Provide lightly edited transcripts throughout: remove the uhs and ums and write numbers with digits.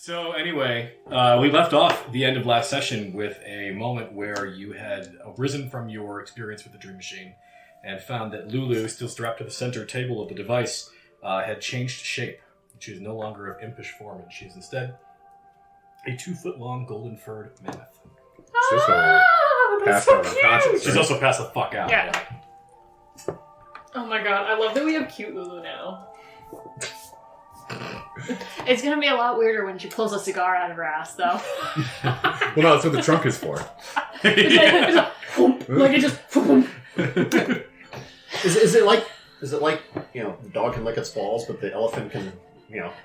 So anyway, we left off the end of last session with a moment where you had arisen from your experience with the Dream Machine and found that Lulu, still strapped to the center table of the device, had changed shape. She is no longer of impish form, and she is instead a 2-foot-long golden-furred mammoth. She's also passed out unconscious. She's also passed the fuck out. Yeah. Oh my god, I love that we have cute Lulu now. It's gonna be a lot weirder when she pulls a cigar out of her ass, though. Well, no, that's what the trunk is for. Like it just... Is it like the dog can lick its balls, but the elephant can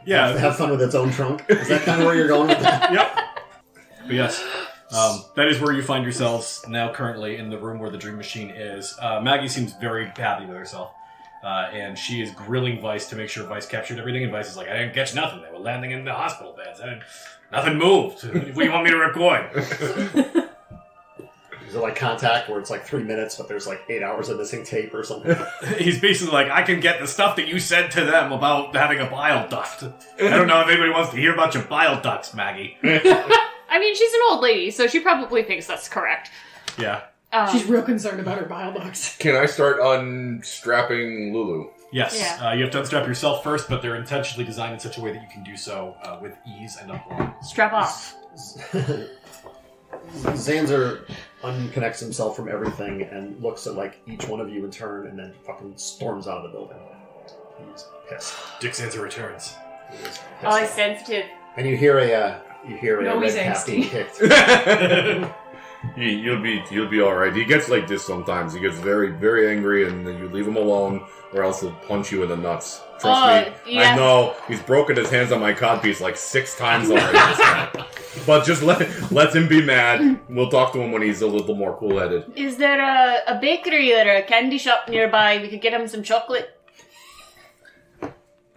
have fun with its own trunk? Is that kind of where you're going with that? Yep. But yes, that is where you find yourselves now. Currently in the room where the Dream Machine is. Maggie seems very happy with herself. And she is grilling Vice to make sure Vice captured everything, and Vice is like, I didn't catch nothing. They were landing in the hospital beds. Nothing moved. What do you want me to record? Is it like Contact, where it's like 3 minutes, but there's like 8 hours of missing tape or something? He's basically like, I can get the stuff that you said to them about having a bile duct. I don't know if anybody wants to hear about your bile ducts, Maggie. I mean, she's an old lady, so she probably thinks that's correct. Yeah. She's real concerned about her bile ducts. Can I start unstrapping Lulu? Yes. Yeah. You have to unstrap yourself first, but they're intentionally designed in such a way that you can do so with ease and uplong. Strap off. Zanzer unconnects himself from everything and looks at like each one of you in turn, and then fucking storms out of the building. He's pissed. Dick Sansa returns. He is pissed. Oh, he's sensitive. And you hear a No, he's red cap being kicked. You'll be all right. He gets like this sometimes. He gets very, very angry, and then you leave him alone, or else he'll punch you in the nuts. Trust me, yeah. I know. He's broken his hands on my codpiece like 6 times already. But just let him be mad. We'll talk to him when he's a little more cool-headed. Is there a bakery or a candy shop nearby? We could get him some chocolate.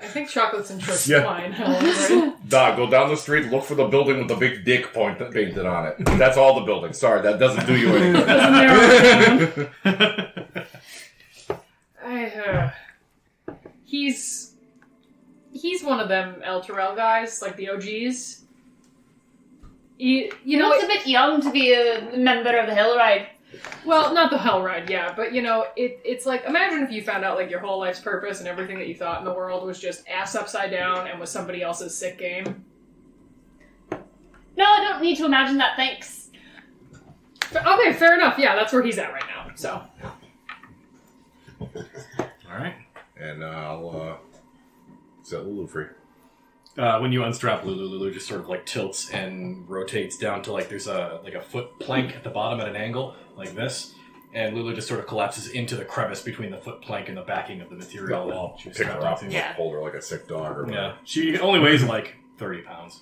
I think chocolates and chips Yeah. fine. However. Doc, go down the street, look for the building with the big dick painted on it. That's all the buildings. Sorry, that doesn't do you any good. He's one of them El Terrell guys, like the OGs. You know, looks a bit young to be a member of the Hill Ride. well, not the Hell Ride, yeah, but it's like, imagine if you found out like your whole life's purpose and everything that you thought in the world was just ass upside down and was somebody else's sick game. No, I don't need to imagine that, thanks. Okay, fair enough. Yeah, that's where he's at right now. So, Alright. And I'll set Lulu free. When you unstrap Lulu just sort of like tilts and rotates down to like there's a foot plank at the bottom at an angle, like this. And Lulu just sort of collapses into the crevice between the foot plank and the backing of the material wall. She's Pick her up and Yeah. hold her like a sick dog or whatever. Yeah, she only weighs like 30 pounds.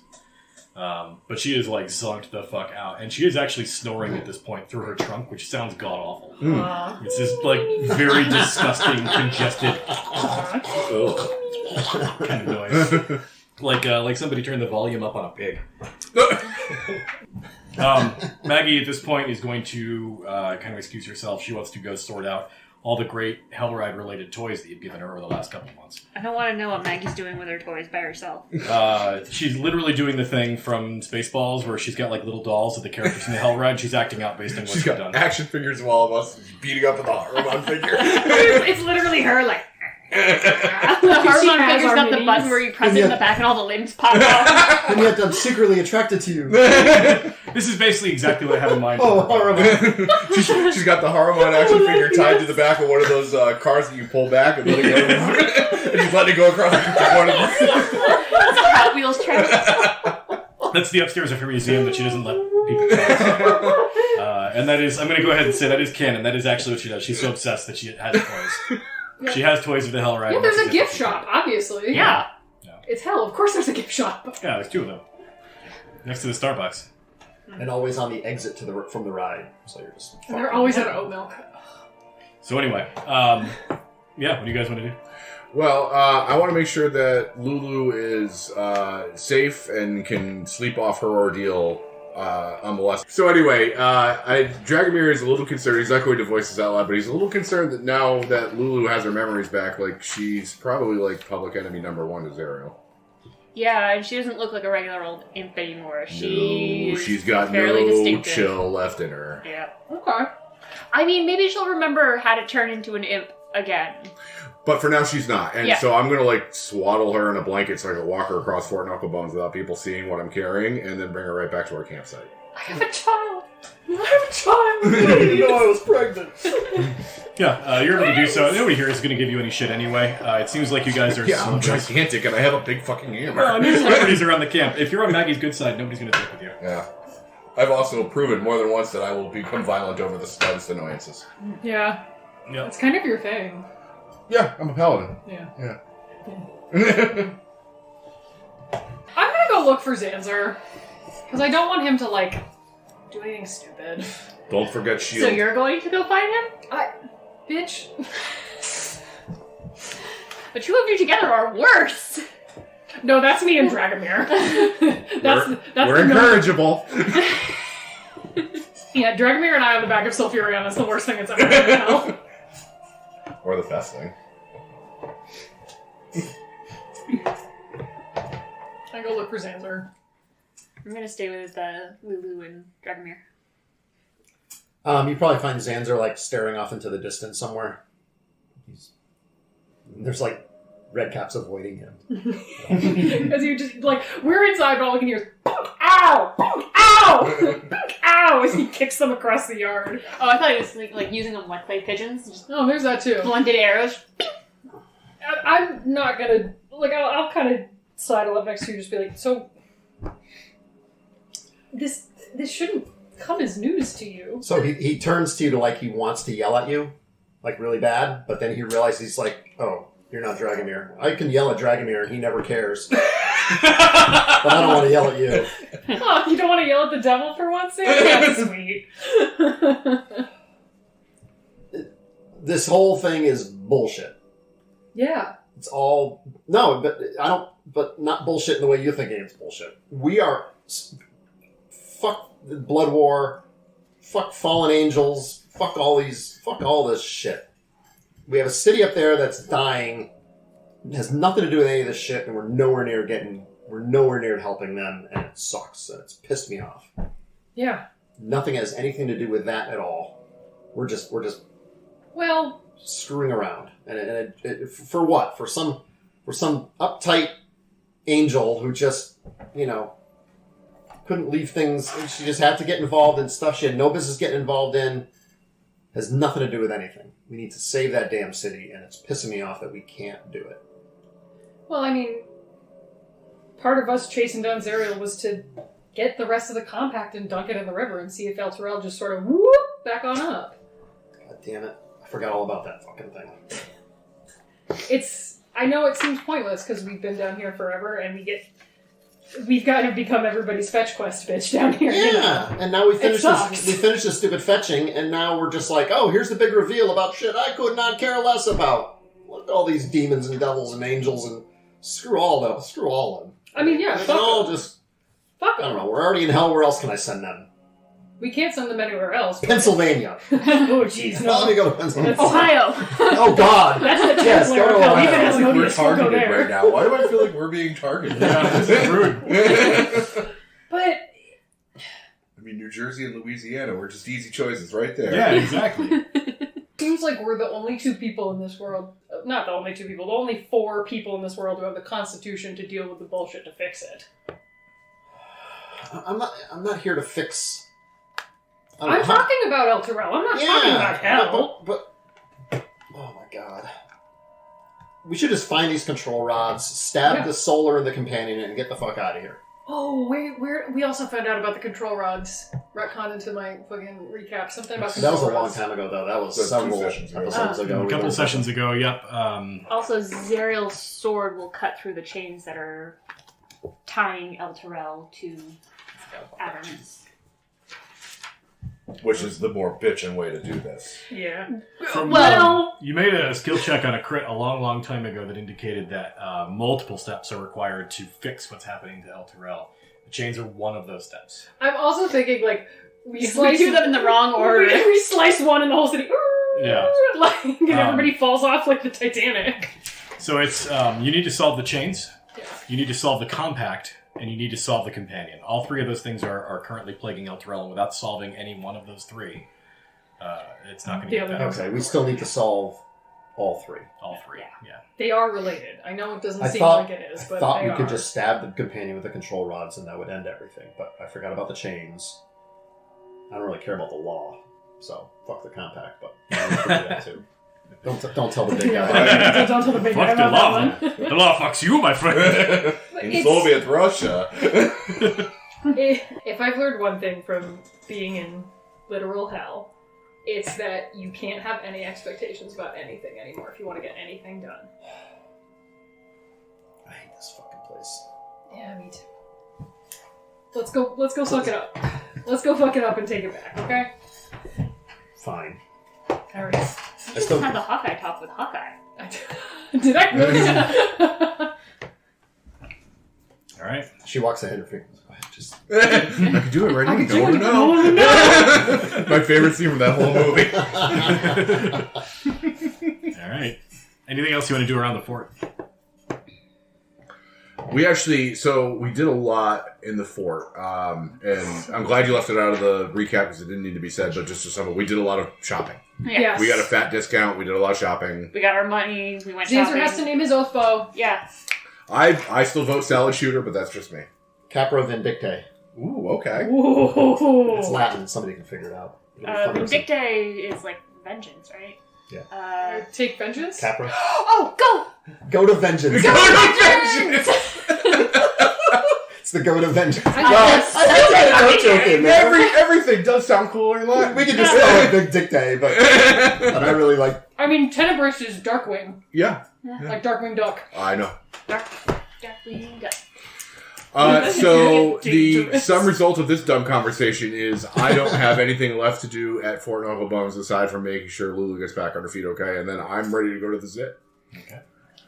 But she is like zonked the fuck out. And she is actually snoring at this point through her trunk, which sounds god-awful. It's this like very disgusting, congested kind of noise. Like somebody turned the volume up on a pig. Maggie at this point is going to kind of excuse herself. She wants to go sort out all the great Hellride related toys that you've given her over the last couple of months. I don't want to know what Maggie's doing with her toys by herself. She's literally doing the thing from Spaceballs where she's got like little dolls of the characters in the Hellride. She's acting out based on what She's she's got done. action figures of all of us beating up with the Harmon figure. It's literally her, like... the Harmon has figure's our got the minis. button where you press it in the back and all the limbs pop off. And yet I'm secretly attracted to you. This is basically exactly what I have in mind. Oh, horrible. She's got the Harmon action figure tied to the back of one of those cars that you pull back and let it go. And she's letting it go across one of them. It's a Hot Wheels track. That's the upstairs of her museum that she doesn't let people try. And that is, I'm going to go ahead and say that is canon. That is actually what she does. She's so obsessed that she has toys. She has toys of the Hellride. yeah, there's a gift shop, obviously. Yeah. It's hell. Of course, there's a gift shop. Yeah, there's 2 of them. Next to the Starbucks. And always on the exit from the ride. So you're just. And they're always out of oat milk. So anyway, yeah, what do you guys want to do? Well, I want to make sure that Lulu is safe and can sleep off her ordeal unmolested. So anyway, Dragomir is a little concerned. He's not going to voice this out loud, but he's a little concerned that now that Lulu has her memories back, like she's probably like public enemy number 1 to Zariel. Yeah, and she doesn't look like a regular old imp anymore. She's got fairly no distinctive. chill left in her. Yeah. Okay. I mean, maybe she'll remember how to turn into an imp again. But for now, she's not. And Yeah. so I'm going to, like, swaddle her in a blanket so I can walk her across Fort Knucklebones without people seeing what I'm carrying, and then bring her right back to our campsite. I have a child. I have a child. I didn't even know I was pregnant. Yeah, you're able to do so. Nobody here is going to give you any shit anyway. It seems like you guys are Yeah, I'm celebrities. gigantic, and I have a big fucking hammer. Well, there's celebrities around the camp. If you're on Maggie's good side, nobody's going to take with you. Yeah. I've also proven more than once that I will become violent over the slightest annoyances. Yeah. Yep. It's kind of your thing. Yeah, I'm a paladin. Yeah. Yeah. I'm gonna go look for Zanzer. Because I don't want him to, like, do anything stupid. Don't forget shield. So you're going to go find him? Bitch. The two of you together are worse. No, that's me and Dragomir. that's We're the incorrigible. Yeah, Dragomir and I on the back of Sulfurion is the worst thing that's ever happened now. Or the best thing. I go look for Zanzer. I'm going to stay with Lulu and Dragomir. You probably find Zanzer, like, staring off into the distance somewhere. There's, like, red caps avoiding him. As you just, like, we're inside, but all we can hear is, "Bonk, ow! Bonk, ow! Bonk, ow!" as he kicks them across the yard. Oh, I thought he was like using them like clay pigeons. Just Oh, there's that too. blunted arrows. I'm not gonna, like, I'll kind of sidle up next to you and just be like, so, this shouldn't come as news to you. So he turns to you to, like, he wants to yell at you, like, really bad, but then he realizes he's like, oh, you're not Dragomir. I can yell at Dragomir, he never cares. But I don't want to yell at you. Oh, you don't want to yell at the devil for once? That's sweet. This whole thing is bullshit. Yeah. It's all... No, but I don't... But not bullshit in the way you're thinking it's bullshit. We are... Fuck the Blood War. Fuck fallen angels. Fuck all these... Fuck all this shit. We have a city up there that's dying. It has nothing to do with any of this shit, and we're nowhere near helping them, and it sucks, and it's pissed me off. Yeah. Nothing has anything to do with that at all. We're just Well, screwing around, and for what? For some uptight angel who just, couldn't leave things. She just had to get involved in stuff she had no business getting involved in. Has nothing to do with anything. We need to save that damn city, and it's pissing me off that we can't do it. well, I mean, part of us chasing down Zerial was to get the rest of the compact and dunk it in the river and see if El Terrell just sort of whoop back on up. God damn it. I forgot all about that fucking thing. I know it seems pointless because we've been down here forever and we've got to become everybody's fetch quest bitch down here. Yeah, and now we finished sucks. this stupid fetching, and now we're just like, oh, here's the big reveal about shit I could not care less about. Look at all these demons and devils and angels, and screw all of them. I mean, yeah, It's fuck all them. just, Fuck I don't them. know, we're already in hell, where else can I send them? We can't send them anywhere else. Pennsylvania. Oh, jeez, Let me no. go to Pennsylvania. Ohio. Oh, God. That's the Yes, Chancellor go to of Hell. Ohio. Even I feel like we're Asmodeus will go targeted there. right now. Why do I feel like we're being targeted? Yeah, this is rude. But I mean, New Jersey and Louisiana were just easy choices right there. Yeah, exactly. seems like we're the only two people in this world, not the only two people, the only 4 people in this world who have the constitution to deal with the bullshit to fix it. I'm not here to fix... I'm talking about El Terrell. I'm not talking about hell. But oh my god. We should just find these control rods, stab the solar and the companion, and get the fuck out of here. Oh, we also found out about the control rods. Retcon into my fucking recap. Something about That control was a long rods. time ago, though. That was That's several 2 sessions ago. episodes ago. A couple sessions ago, yep. Also, Zerial's sword will cut through the chains that are tying El Terrell to Avernus. Which is the more bitchin' way to do this. Yeah. You made a skill check on a crit a long, long time ago that indicated that multiple steps are required to fix what's happening to El Terrell. The chains are one of those steps. I'm also thinking, like, we do them in the wrong order. We slice one and the whole city, Yeah. like, and everybody falls off like the Titanic. So it's you need to solve the chains. You need to solve the compact, and you need to solve the companion. All three of those things are currently plaguing Elturel, and without solving any one of those three, it's not going to get better. Okay, we still need to solve all three. All three, yeah. They are related. I know it doesn't seem thought- like it is, but I thought they we could are. just stab the companion with the control rods and that would end everything, but I forgot about the chains. I don't really care about the law, so fuck the compact, but we can do that too. Don't tell the big guy. Don't tell the big guy Fuck the about law. that one. The law fucks you, my friend. In It's- Soviet Russia. If I've learned one thing from being in literal hell, it's that you can't have any expectations about anything anymore if you want to get anything done. I hate this fucking place. Yeah, me too. Let's go fuck it up. Let's go fuck it up and take it back, okay? Fine. Alright. You just had the Hawkeye talk with Hawkeye. Did I really? All right. She walks ahead and fingers. Just I could do it right now. could No do one it. would No one would know. My favorite scene from that whole movie. All right. Anything else you want to do around the fort? We did a lot in the fort, and I'm glad you left it out of the recap because it didn't need to be said, but just to sum up, we did a lot of shopping. Yeah. Yes. We got a fat discount, we did a lot of shopping. We got our money. We went Zanzer shopping. has to name his oath bow. Yeah. I still vote salad shooter, but that's just me. Capra Vindictae. Ooh, okay. Ooh. It's Latin. Somebody can figure it out. It'll be funny to see. Vindictae is like vengeance, right? Yeah. Take vengeance? Capra. Oh, go! Go to vengeance. Go to vengeance! It's the go to vengeance. I Well, I had no joke in there. Everything does sound cooler in Latin. We could just call it Vindictae, but I really like. I mean, Tenebrous is Darkwing. Yeah, Like Darkwing Duck. I know. Darkwing Duck. So the Dangerous. some result of this dumb conversation is I don't have anything left to do at Fort Knuckle Bones aside from making sure Lulu gets back on her feet okay, and then I'm ready to go to the Zit. Okay.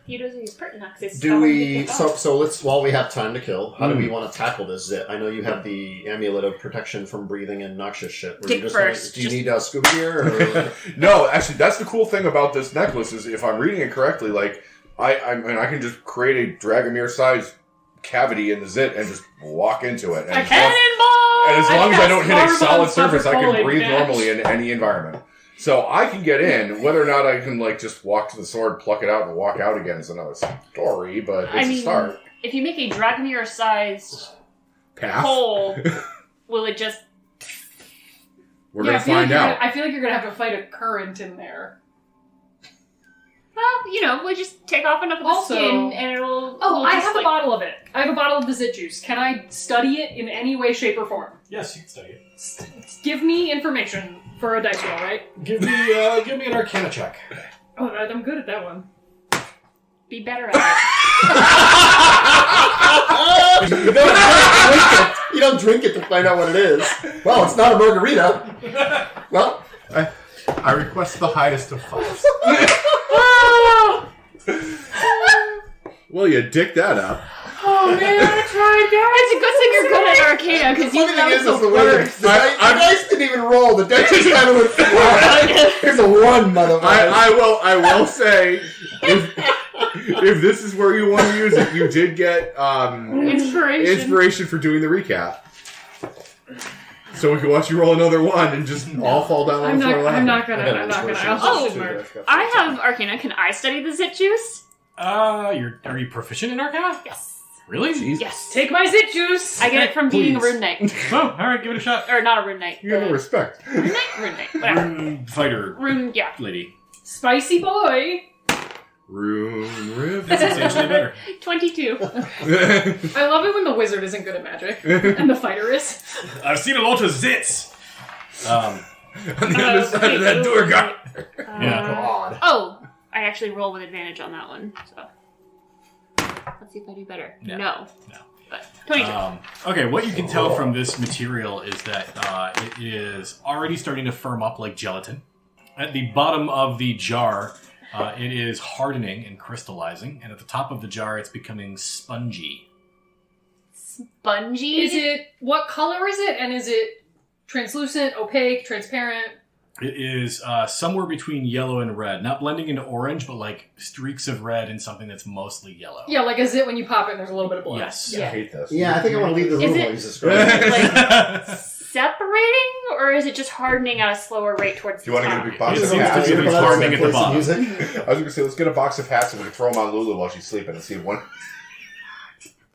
He doesn't use pertinax. Do we? So let's. While we have time to kill, how do we want to tackle this Zit? I know you have the amulet of protection from breathing and noxious shit. Were Dick you just first, do you just- need a scuba gear? Or? No, actually, that's the cool thing about this necklace is if I'm reading it correctly, like I mean, I can just create a Dragomir-sized cavity in the Zit and just walk into it. And I as can- long- And as long as I don't hit a I've got solid Scarabon surface, I can Pulling breathe Dash. normally in any environment. So I can get in. Whether or not I can like just walk to the sword, pluck it out, and walk out again is another story. But it's a start. if you make a Dragomir-sized Path. hole, will it just... We're Yeah, gonna find out. I feel like you're gonna have to fight a current in there. Well, you know, we'll just take off enough of the Also- skin and it'll... Oh, we'll I just, have a like- bottle of it. I have a bottle of the Zit juice. Can I study it in any way, shape, or form? Yes, you can study it. Give me information for a dice roll, right? Give me an Arcana check. Oh, I'm good at that one. Be better at it. You don't drink it to find out what it is. Well, it's not a margarita. Well, I request the highest of fives. Well, you dick that up. Oh man, I tried, It's a good thing you're good at Arcana, because you funny know thing is, it's is the the way worst. the dice didn't even roll. The dice just kind of went flat. Here's a one, motherfucker. I will say, if this is where you want to use it, you did get inspiration for doing the recap. So we can watch you roll another one and just all fall down on the floor I'm laughing. not gonna. I also should mark. I have Arcana. Can I study the Zit juice? Are you proficient in Arcana? Yes. Really? Yes. Take my Zit juice. I get it from being a Please. rune knight. Oh, all right, give it a shot. Or not a rune knight. You have no respect. Rune knight? Rune knight. Whatever. Rune fighter Rune, yeah. lady. Spicy boy. Rune River. That's substantially better. 22. I love it when the wizard isn't good at magic and the fighter is. I've seen a lot of zits. On the other side of that door, guy. Yeah. God. Oh, I actually roll with advantage on that one. So let's see if I do better. Yeah. No. No. But 22. Okay, what you can tell from this material is that it is already starting to firm up like gelatin. At the bottom of the jar, it is hardening and crystallizing, and at the top of the jar, it's becoming spongy. Spongy? Is it what color is it? And is it translucent, opaque, transparent? It is somewhere between yellow and red. Not blending into orange, but like streaks of red in something that's mostly yellow. Yeah, like a zit when you pop it and there's a little bit of blood. Yes. I Yeah. hate this. Yeah, I think I want to leave the room Is it- while he's describing. Like separating, or is it just hardening at a slower rate towards Do you the want to top? get a big box It of seems hats? to be farming at the bottom. I was going to say, let's get a box of hats and we can throw them on Lulu while she's sleeping and see if one...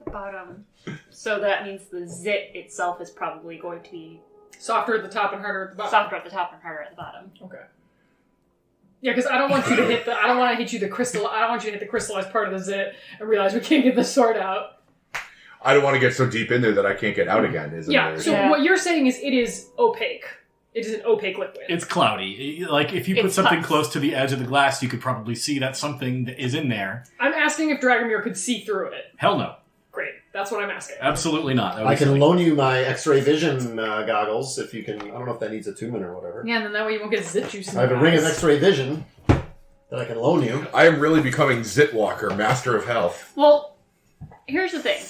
The bottom. So that means the zit itself is probably going to be Softer at the top and harder at the bottom. softer at the top and harder at the bottom. Okay. Yeah, because I don't want you to hit I don't want to hit you the crystal. I don't want you to hit the crystallized part of the zit and realize we can't get the sword out. I don't want to get so deep in there that I can't get out again, isn't Yeah. there? So Yeah. what you're saying is it is opaque. It is an opaque liquid. It's cloudy. Like, if you put It's something puffs. close to the edge of the glass, you could probably see that something that is in there. I'm asking if Dragomir could see through it. Hell no. Great. That's what I'm asking. Absolutely not. That I would can be silly. loan you my X-ray vision goggles if you can. I don't know if that needs attunement or whatever. Yeah, and then that way you won't get zit juice in I have a your ring of eyes. X-ray vision that I can loan you. I am really becoming Zitwalker, Master of Health. Well, here's the thing.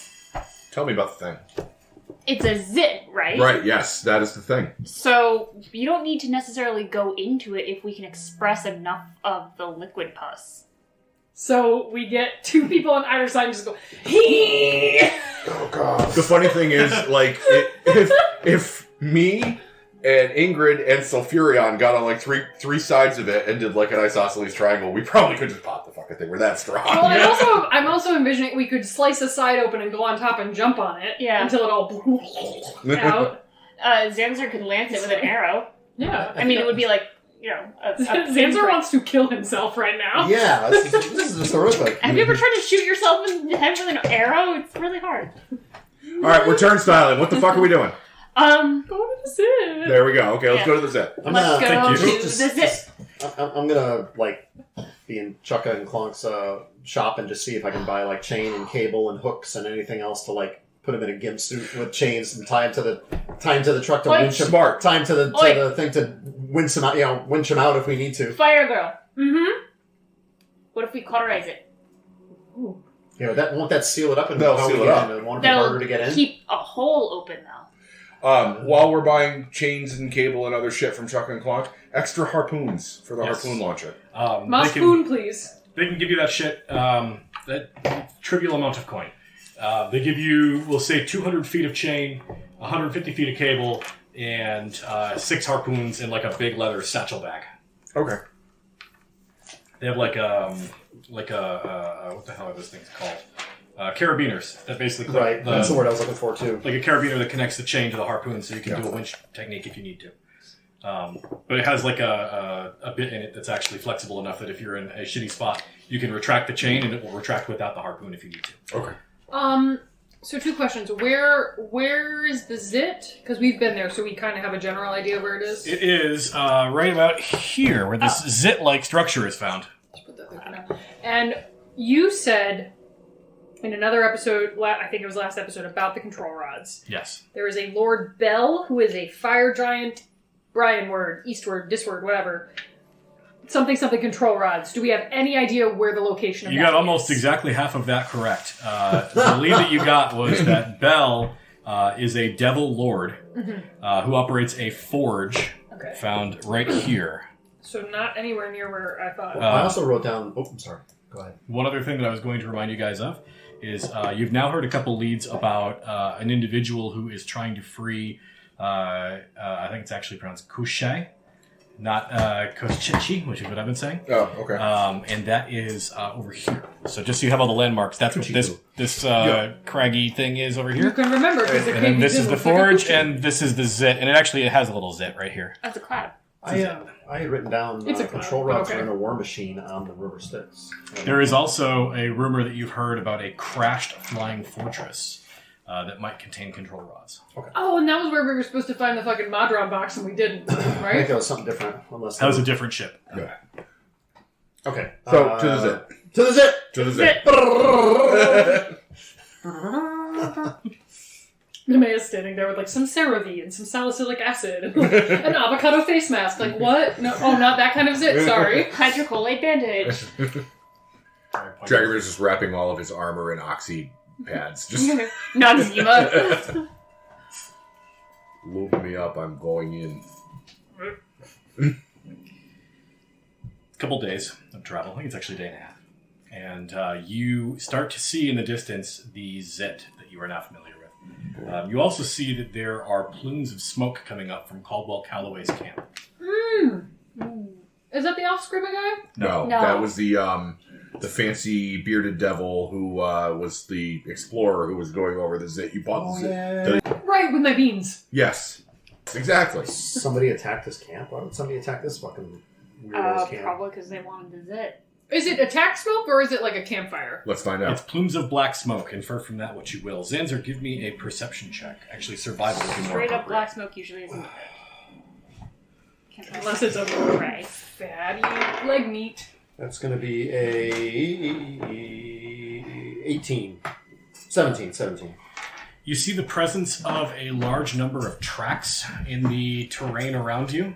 Tell me about the thing. It's a zit, right? Right, yes, that is the thing. So you don't need to necessarily go into it if we can express enough of the liquid pus. So we get two people on either side and just go, hee! Oh God! The funny thing is, like, if me and Ingrid and Sulfurion got on like three sides of it and did like an isosceles triangle, we probably could just pop the fucking thing. We're that strong. Well, I'm also envisioning we could slice a side open and go on top and jump on it until it all out. Zanzer could lance it with an arrow. Yeah. I mean, it would be like, you know, a Zanzer wants to kill himself right now. Yeah, this is just horrific. Have you ever tried to shoot yourself in the head with an arrow? It's really hard. All right, we're turnstiling. What the fuck are we doing? Go to the zit. There we go. Okay, let's Yeah. go to the zit. Let's go thank to you. the zit. I'm gonna like be in Chukka and Klonk's shop and just see if I can buy like chain and cable and hooks and anything else to like put him in a gimp suit with chains and tie him to the truck to Oi. winch him. Smart. Tie him to the Oi. thing to winch him out. Winch him out if we need to. Fire girl. Mm-hmm. What if we cauterize it? You know, won't that seal it up and That'll how we seal it get up. in? It won't be harder to get in. keep a hole open, though. While we're buying chains and cable and other shit from Chuck and Clonk, extra harpoons for the Yes. harpoon launcher. Moss spoon, please. They can give you that shit, that trivial amount of coin. They give you, we'll say, 200 feet of chain, 150 feet of cable, and 6 harpoons in like a big leather satchel bag. Okay. They have like a what the hell are those things called? Carabiners that basically clip Right, that's the word I was looking for too. like a carabiner that connects the chain to the harpoon, so you can do a winch technique if you need to. But it has like a bit in it that's actually flexible enough that if you're in a shitty spot, you can retract the chain and it will retract without the harpoon if you need to. Okay. So 2 questions. Where is the zit? Because we've been there, so we kind of have a general idea where it is. It is right about here where this zit-like structure is found. Let's put that there for now. And you said in another episode, I think it was last episode, about the control rods. Yes. There is a Lord Bell who is a fire giant, Brianward, Eastward, Disward, whatever. Something control rods. Do we have any idea where the location of You that got almost is? exactly half of that correct. The lead that you got was that Bell is a devil lord who operates a forge found right here. So not anywhere near where I thought. I also wrote down. Oh, I'm sorry. Go ahead. One other thing that I was going to remind you guys of is you've now heard a couple leads about an individual who is trying to free, I think it's actually pronounced Kushai, not Kochichi, which is what I've been saying. Oh, okay. And that is over here. So just so you have all the landmarks, that's what this craggy thing is over You here. can remember because And then this is the forge, and this is the zit, and it has a little zit right here. That's a cloud. I had written down It's a control cloud, rods okay. are in a war machine on the River Styx. There is also a rumor that you've heard about a crashed flying fortress that might contain control rods. Oh, and that was where we were supposed to find the fucking Madron box, and we didn't, I think right? that was something different. Unless That was a different ship. Yeah. okay. So, to the zit. To the zit. To the zit. Nemea is standing there with like some CeraVe and some salicylic acid and like, an avocado face mask. Like, what? No, oh, not that kind of zit, sorry. Hydrocolate bandage. Dragomir's just wrapping all of his armor in oxy pads. Just Noxzema. lube me up. I'm going in. Couple days of travel. I think it's actually a day and a half. And you start to see in the distance the Zit that you are now familiar with. You also see that there are plumes of smoke coming up from Calloway's camp. Is that the off-screaming guy? No, that was the fancy bearded devil who was the explorer who was going over the Zit. You bought the Zit. Yeah. Right, with my beans. Yes, exactly. Somebody attacked this camp? Why would somebody attack this fucking weirdo's camp? Probably because they wanted the Zit. Is it attack smoke or is it like a campfire? Let's find out. It's plumes of black smoke. Infer from that what you will. Zanzer, give me a perception check. Actually, survival would be more Straight up appropriate. black smoke usually isn't good. Unless it's a Right. fatty leg meat. That's going to be a 18. 17. You see the presence of a large number of tracks in the terrain around you.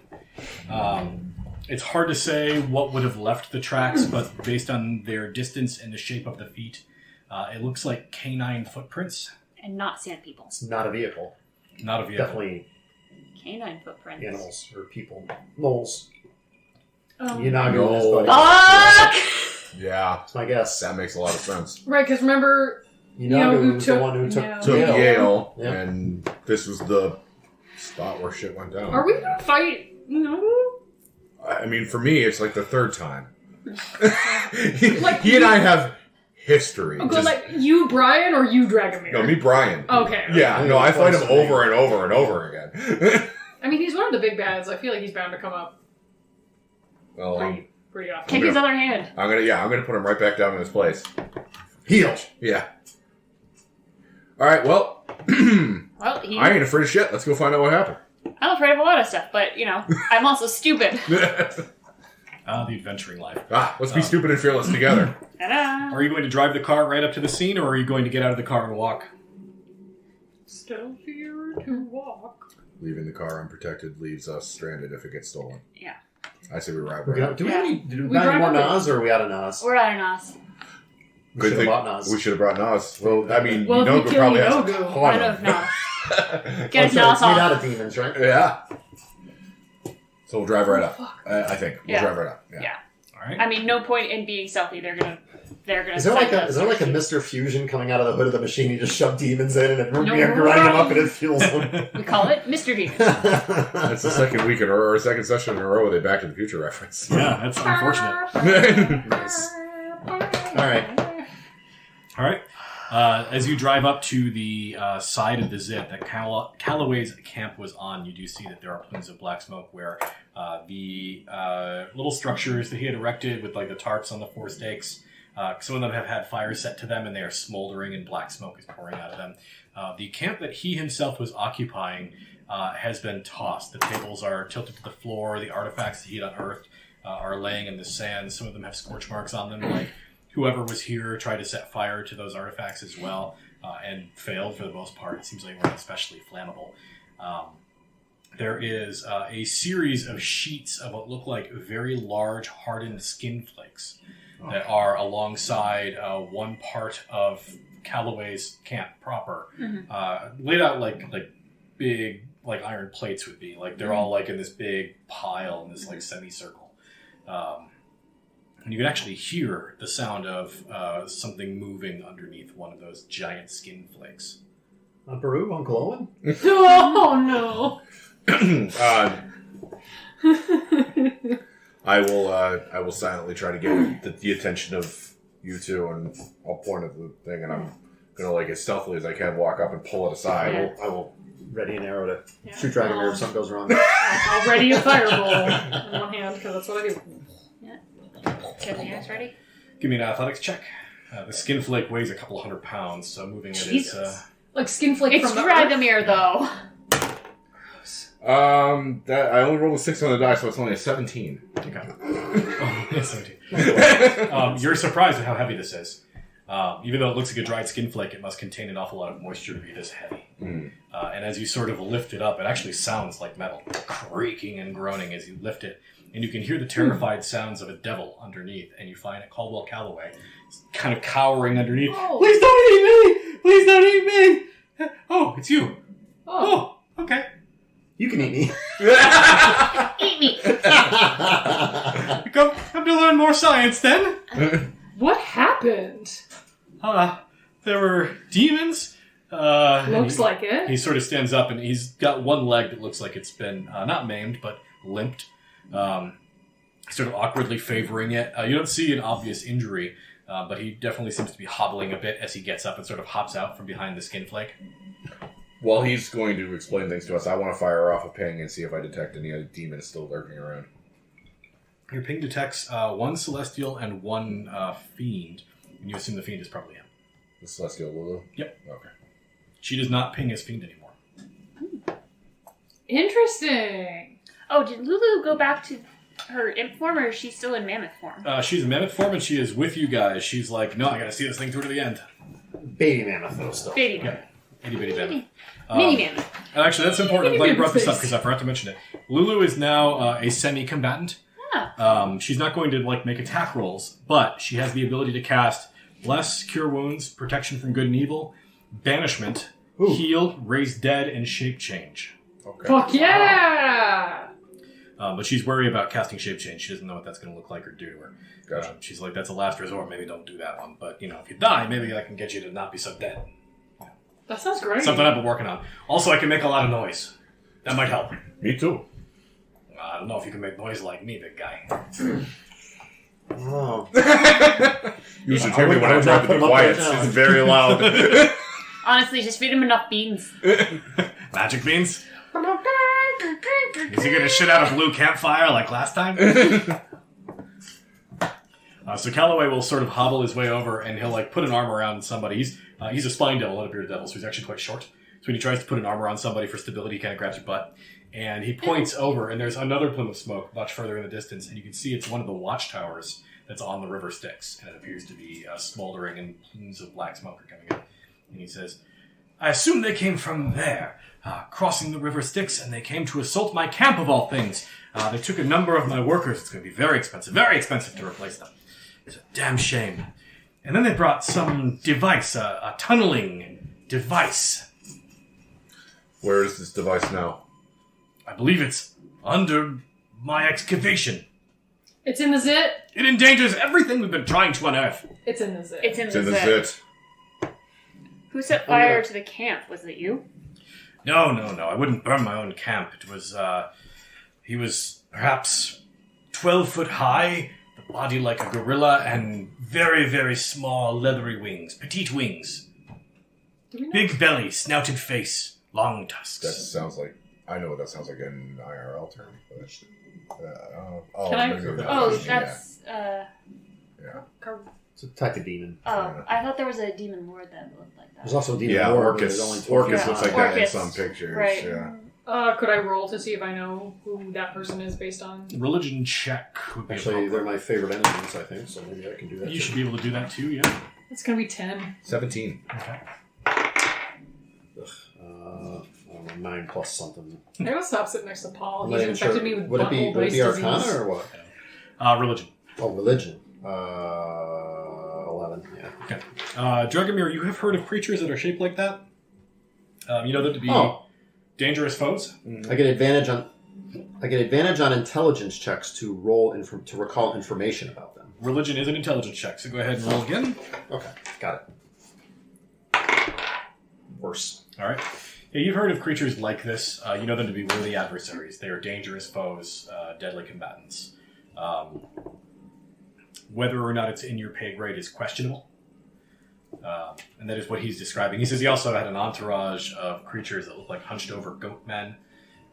It's hard to say what would have left the tracks, but based on their distance and the shape of the feet, it looks like canine footprints. And not sand people. It's not a vehicle. Not a vehicle. Definitely Canine footprints. animals or people. Moles. Um, Yanago is No. buddy. Fuck! Yeah, That's my guess. that makes a lot of sense. Right, because remember... Yanago who was took- the one who took yeah. Took Yale. Yale, Yeah. and this was the spot where shit went down. Are we gonna fight? No. I mean, for me, it's like the third time. Like, he and I have history. Okay, Just- like you, Brian, or you, Dragomir? no, me, Brian. Okay. Yeah, no, I fight him over and over and over again. I mean, he's one of the big bads. I feel like he's bound to come up Well, pretty often. Kick his other hand. I'm gonna put him right back down in his place. Heal. Yeah. All right. Well, Well, I ain't afraid of shit. Let's go find out what happened. I'm afraid of a lot of stuff, but, you know, I'm also stupid. The adventuring life. Let's be stupid and fearless together. Ta-da! Are you going to drive the car right up to the scene, or are you going to get out of the car and walk? Stealthier to walk. Leaving the car unprotected leaves us stranded if it gets stolen. Yeah. I say we ride Do right. we have any? Did we We buy any drive more over. Nas or are we out of Nas? We're out of Nos. We Good should have thing bought Nas. we should have brought Nas. Well, I mean, Well, if Nogu we kill probably has a Nogu, ton Out of of them. Nos. Get Oh, his so Nos it's made out off. of demons, right? Yeah. So we'll drive right up. Fuck. I think we'll Yeah. drive right up. Yeah. Yeah. All right. I mean, no point in being stealthy. They're gonna Is there like send a us is there like a to- Mr. Fusion coming out of the hood of the machine? You just shove demons in and it No. grind them up and it fuels them. We call it Mr. Demon. That's the second week in a row, or second session in a row with a Back to the Future reference. Yeah, that's unfortunate. Nice. All right. All right. As you drive up to the side of the Zit that Calloway's camp was on, you do see that there are plumes of black smoke where the little structures that he had erected with like the tarps on the 4 stakes, some of them have had fires set to them and they are smoldering and black smoke is pouring out of them. The camp that he himself was occupying has been tossed. The tables are tilted to the floor. The artifacts that he had unearthed are laying in the sand. Some of them have scorch marks on them, like whoever was here tried to set fire to those artifacts as well, and failed for the most part. It seems like they weren't especially flammable. There is a series of sheets of what look like very large hardened skin flakes that are alongside one part of Calloway's camp proper, laid out like big like iron plates would be. Like they're all like in this big pile in this like semicircle. And you can actually hear the sound of something moving underneath one of those giant skin flakes. Peru, Uncle Owen? Oh no! I will silently try to get the attention of you two, and I'll point at the thing, and I'm gonna like as stealthily as I can walk up and pull it aside. Yeah. I will ready an arrow to Yeah. shoot Dragomir if something goes wrong. I'll ready a fireball in one hand because that's what I do. Get the axe ready? Give me an athletics check. The skin flake weighs a couple 100 pounds, so moving it is... Jesus. Like skin flake It's from the earth. Dragomir, though. That I only rolled a 6 on the die, so it's only a 17. Okay. Oh, yes, 17. You're surprised at how heavy this is. Even though it looks like a dried skin flake, it must contain an awful lot of moisture to be this heavy. And as you sort of lift it up, it actually sounds like metal, creaking and groaning as you lift it. And you can hear the terrified sounds of a devil underneath, and you find it Calloway kind of cowering underneath. Oh. Please don't eat me! Please don't eat me! Oh, it's you. Oh. Oh, okay. You can eat me. Eat me! Come to learn more science, then. What happened? There were demons. Looks like it. He sort of stands up, and he's got one leg that looks like it's been not maimed, but limped. Sort of awkwardly favoring it. You don't see an obvious injury, but he definitely seems to be hobbling a bit as he gets up and sort of hops out from behind the skin flake. While he's going to explain things to us, I want to fire off a ping and see if I detect any other demons still lurking around. Your ping detects one celestial and one fiend, and you assume the fiend is probably him. The Celestial Lulu? Yep. Okay. She does not ping as fiend anymore. Interesting. Oh, did Lulu go back to her imp form, or is she still in mammoth form? She's in mammoth form, and she is with you guys. She's like, no, I gotta see this thing through to the end. Baby mammoth, though, still. Baby Yeah. Itty bitty mammoth. Mini mammoth. And actually, that's important. I'm glad you brought this up Face. because I forgot to mention it. Lulu is now a semi-combatant. Yeah. She's not going to make attack rolls, but she has the ability to cast Bless, Cure Wounds, Protection from Good and Evil, Banishment, Ooh. Heal, Raise Dead, and Shape Change. Okay. Fuck yeah! But she's worried about casting Shape Change. She doesn't know what that's going to look like or do to her. Gotcha. She's like, that's a last resort. Maybe don't do that one. But, if you die, maybe I can get you to not be so dead. That sounds great. Something I've been working on. Also, I can make a lot of noise. That might help. Me too. I don't know if you can make noise like me, big guy. Oh. You should I hear me would- when I I would try not to put be him up quiet. there now. It's very loud. Honestly, just feed him enough beans. Magic beans? Is he gonna shit out a blue campfire like last time? So Calloway will sort of hobble his way over, and he'll put an arm around somebody. He's a spine devil, not a bearded devil, so he's actually quite short. So when he tries to put an arm around somebody for stability, he kind of grabs your butt. And he points over, and there's another plume of smoke much further in the distance, and you can see it's one of the watchtowers that's on the river Styx, and it appears to be smoldering, and plumes of black smoke are coming in. And he says, I assume they came from there, crossing the river Styx, and they came to assault my camp of all things. They took a number of my workers. It's going to be very expensive to replace them. It's a damn shame. And then they brought some device, a tunneling device. Where is this device now? I believe it's under my excavation. It's in the zit. It endangers everything we've been trying to unearth. It's in the zit. It's in It's in the the zit. zit. Who set fire to the camp? Was it you? No. I wouldn't burn my own camp. It was, he was perhaps 12 foot high, the body like a gorilla, and very, very small leathery wings. Petite wings. Do we know? Big belly, snouted face, long That tusks. sounds like... I know what that sounds like in IRL term. But, Can I- maybe not. Oh, Yeah. that's. Yeah. It's a type of demon. Oh, I thought there was a demon lord that looked like that. There's also a demon Yeah, lord, but Orcus. there's only 12 Orcus feet looks high. like that in Orcus. some pictures. Right. Yeah. Could I roll to see if I know who that person is based on? Religion check would be Actually, they're appropriate. my favorite enemies, I think, so maybe I can do that. You too. should be able to do that too, yeah. It's gonna be 10. 17. Okay. I don't know, 9 plus something. I gotta stop sitting next to Paul. I'm He's not even infected sure. me with Would it be butthole-based Arcana disease. or what? Religion. Oh, religion. 11, yeah. Okay. Dragomir, you have heard of creatures that are shaped like that? You know them to be Oh. dangerous foes? I get advantage on intelligence checks to recall information about them. Religion is an intelligence check, so go ahead and roll again. Okay, got it. Worse. All right. Yeah, you've heard of creatures like this. You know them to be worthy adversaries. They are dangerous foes, deadly combatants. Whether or not it's in your pay grade is questionable. And that is what he's describing. He says he also had an entourage of creatures that look like hunched over goat men,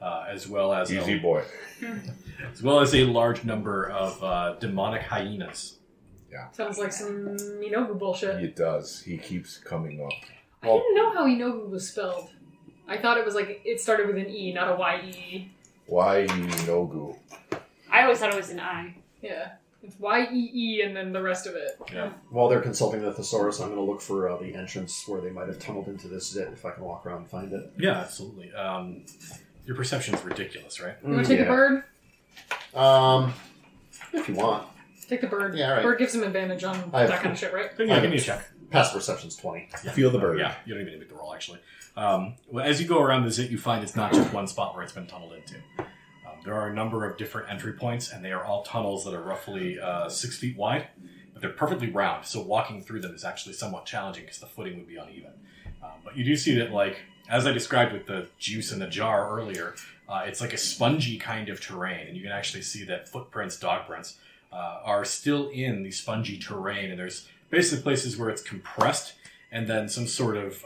as well as Easy boy. a large number of demonic hyenas. Sounds like some Inogu bullshit. It does. He keeps coming up. I didn't know how Inogu was spelled. I thought it was like it started with an E, not a Y-E. Why no goo? I always thought it was an I. Yeah. It's Y-E-E and then the rest of it. Yeah. While they're consulting the thesaurus, I'm going to look for the entrance where they might have tunneled into this zit, if I can walk around and find it. Yeah, absolutely. Your perception is ridiculous, right? You want to take a bird? If you want. Take the bird. Yeah, all right. Bird gives him advantage on I have- that kind of shit, right? Yeah, give me a check. Passive perception's 20. Feel the bird. Yeah, you don't even need to make the roll, actually. Well, as you go around the zit, you find it's not just one spot where it's been tunneled into. There are a number of different entry points, and they are all tunnels that are roughly 6 feet wide, but they're perfectly round, so walking through them is actually somewhat challenging because the footing would be uneven. But you do see that, like, as I described with the juice in the jar earlier, it's like a spongy kind of terrain, and you can actually see that footprints, dog prints, are still in the spongy terrain, and there's basically places where it's compressed, and then some sort of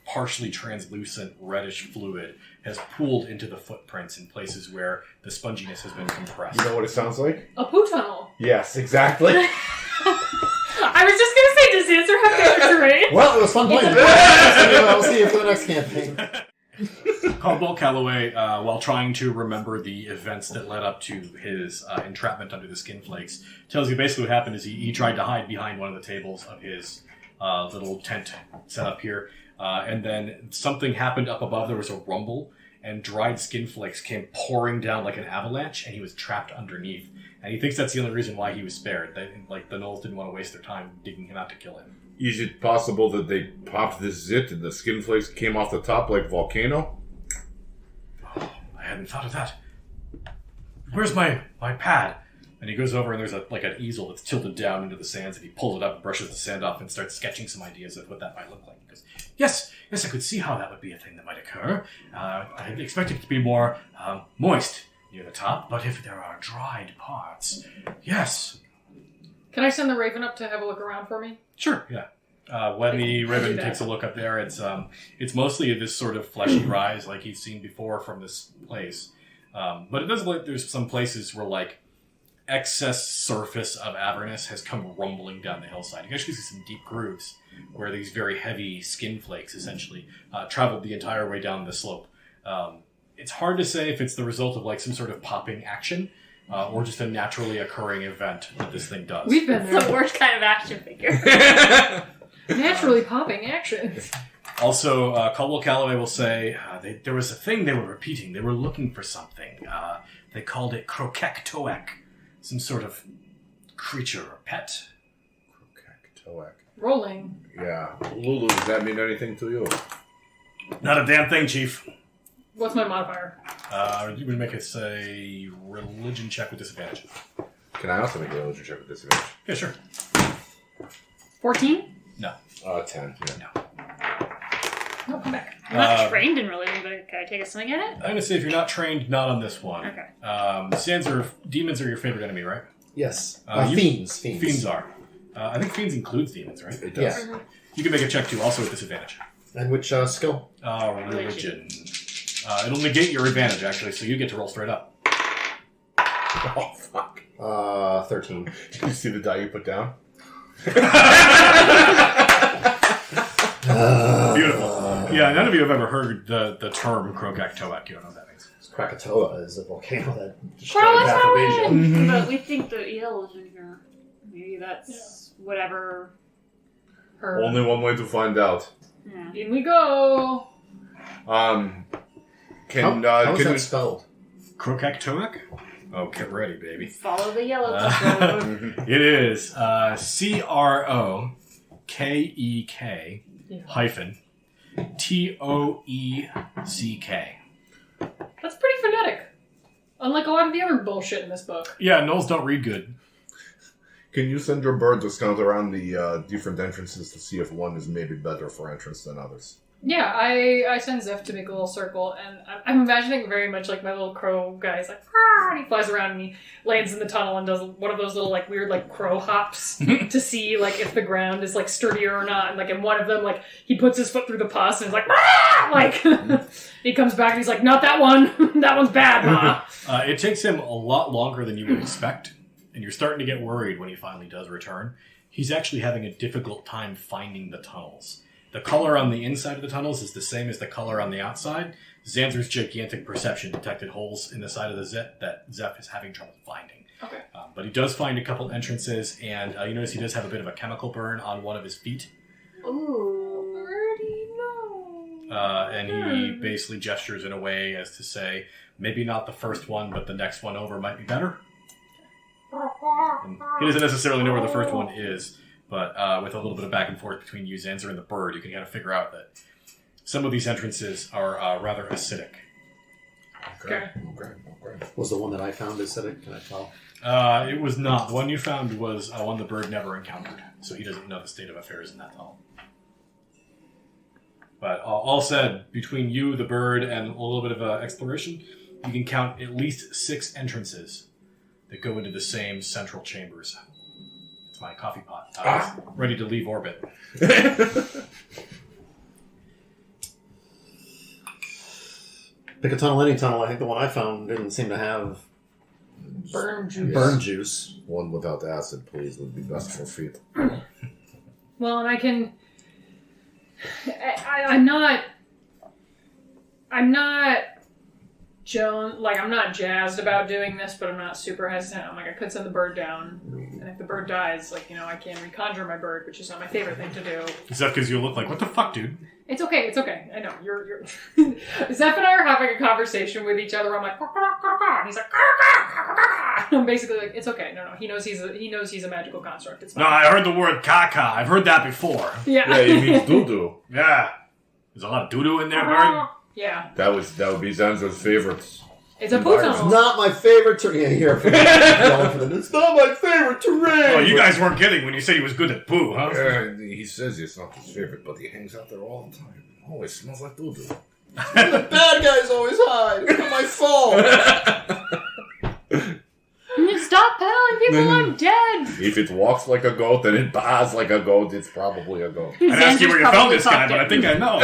partially translucent reddish fluid has pooled into the footprints in places where the sponginess has been compressed. You know what it sounds like? A poo tunnel. Yes, exactly. I was just gonna say, does Answer have favorite terrain? Well, it was fun playing. I'll see you for the next campaign. Caldwell Calloway, while trying to remember the events that led up to his entrapment under the skin flakes, tells you basically what happened is he tried to hide behind one of the tables of his little tent set up here, and then something happened up above. There was a rumble, and dried skin flakes came pouring down like an avalanche, and he was trapped underneath. And he thinks that's the only reason why he was spared. Like, the gnolls didn't want to waste their time digging him out to kill him. Is it possible that they popped this zit and the skin flakes came off the top like volcano? Oh, I hadn't thought of that. Where's my pad? And he goes over and there's an easel that's tilted down into the sands, and he pulls it up and brushes the sand off and starts sketching some ideas of what that might look like. He goes, yes, I could see how that would be a thing that might occur. I expect it to be more moist near the top, but if there are dried parts, yes. Can I send the Raven up to have a look around for me? Sure, yeah. When the Raven takes a look up there, it's mostly this sort of fleshy rise like he's seen before from this place. But it does look like there's some places where, like, excess surface of Avernus has come rumbling down the hillside. You can actually see some deep grooves where these very heavy skin flakes essentially traveled the entire way down the slope. It's hard to say if it's the result of, like, some sort of popping action or just a naturally occurring event that this thing does. We've been It's the there. worst kind of action figure. Naturally popping action. Also, Caldwell Calloway will say there was a thing they were repeating. They were looking for something. They called it Krokek-Toek. Some sort of creature or pet. Krokek-Toek. Rolling. Yeah. Lulu, does that mean anything to you? Not a damn thing, Chief. What's my modifier? You would make us a religion check with disadvantage. Can I also make a religion check with disadvantage? Yeah, sure. 14? No. 10. Yeah. No. No, come back. I'm not trained in religion, but can I take a swing at it? I'm going to say if you're not trained, not on this one. Okay. Demons are your favorite enemy, right? Yes. You- Fiends. Fiends are. I think fiends includes demons, right? It does. Yeah. You can make a check too, also with disadvantage. And which skill? Religion. It'll negate your advantage, actually, so you get to roll straight up. Oh, fuck. 13. Did you see the die you put down? Beautiful. Yeah, none of you have ever heard the term Krokek-Toek. You don't know what that means. Krakatoa is a volcano that destroyed half of Asia. Mm-hmm. But we think the eel is in here. Maybe that's whatever. Her. Only one way to find out. Yeah. In we go. How is Can that spelled? Krokek-Toek? Oh, get ready, baby. Follow the yellow road. It is Krokek hyphen Toeck. That's pretty phonetic. Unlike a lot of the other bullshit in this book. Yeah, gnolls don't read good. Can you send your bird to scout around the different entrances to see if one is maybe better for entrance than others? Yeah, I send Zeph to make a little circle, and I'm imagining very much like my little crow guy. He's like, "Arr!" and he flies around and he lands in the tunnel and does one of those little like weird like crow hops to see like if the ground is like sturdier or not. And like in one of them, like he puts his foot through the pus and is like, "Arr!" Like he comes back and he's like, not that one, that one's bad, ma. It takes him a lot longer than you would expect, and you're starting to get worried when he finally does return. He's actually having a difficult time finding the tunnels. The color on the inside of the tunnels is the same as the color on the outside. Xander's gigantic perception detected holes in the side of the zip that Zeph is having trouble finding. Okay. But he does find a couple entrances, and you notice he does have a bit of a chemical burn on one of his feet. Ooh. Already know. And he basically gestures in a way as to say, maybe not the first one, but the next one over might be better. And he doesn't necessarily know where the first one is, But with a little bit of back and forth between you, Zanzer, and the bird, you can kind of figure out that some of these entrances are rather acidic. Okay. Was the one that I found acidic? Can I tell? It was not. The one you found was one the bird never encountered, so he doesn't know the state of affairs in that tunnel. But all said, between you, the bird, and a little bit of exploration, you can count at least 6 entrances that go into the same central chambers. It's my coffee pot. Ready to leave orbit. Pick a tunnel, any tunnel. I think the one I found didn't seem to have Burn juice. burn juice. One without acid, please, would be best for feet. Well, and I can... I'm not I'm not jazzed about doing this, but I'm not super hesitant. I'm like, I could send the bird down, and if the bird dies, like, I can reconjure my bird, which is not my favorite thing to do. Is that because you look like, what the fuck, dude? It's okay. I know you're. Zeph and I are having a conversation with each other. I'm like, and he's like, I'm basically like, it's okay. No, he knows he's a magical construct. It's fine. No, I heard the word caca. I've heard that before. Yeah. Yeah, he means doo-doo. Yeah. There's a lot of doo-doo in there, bird. Yeah. That would be Zanzo's favorite. It's a poo It's tunnel. not my favorite terrain. Here, it's not my favorite terrain. Oh, you guys weren't kidding when you said he was good at poo, huh? He says it's not his favorite, but he hangs out there all the time. Always smells like doo-doo. The bad guys always hide. It's not my fault. Stop peddling people, I'm dead! If it walks like a goat and it bars like a goat, it's probably a goat. I'd ask you where you found this guy, but I think I know.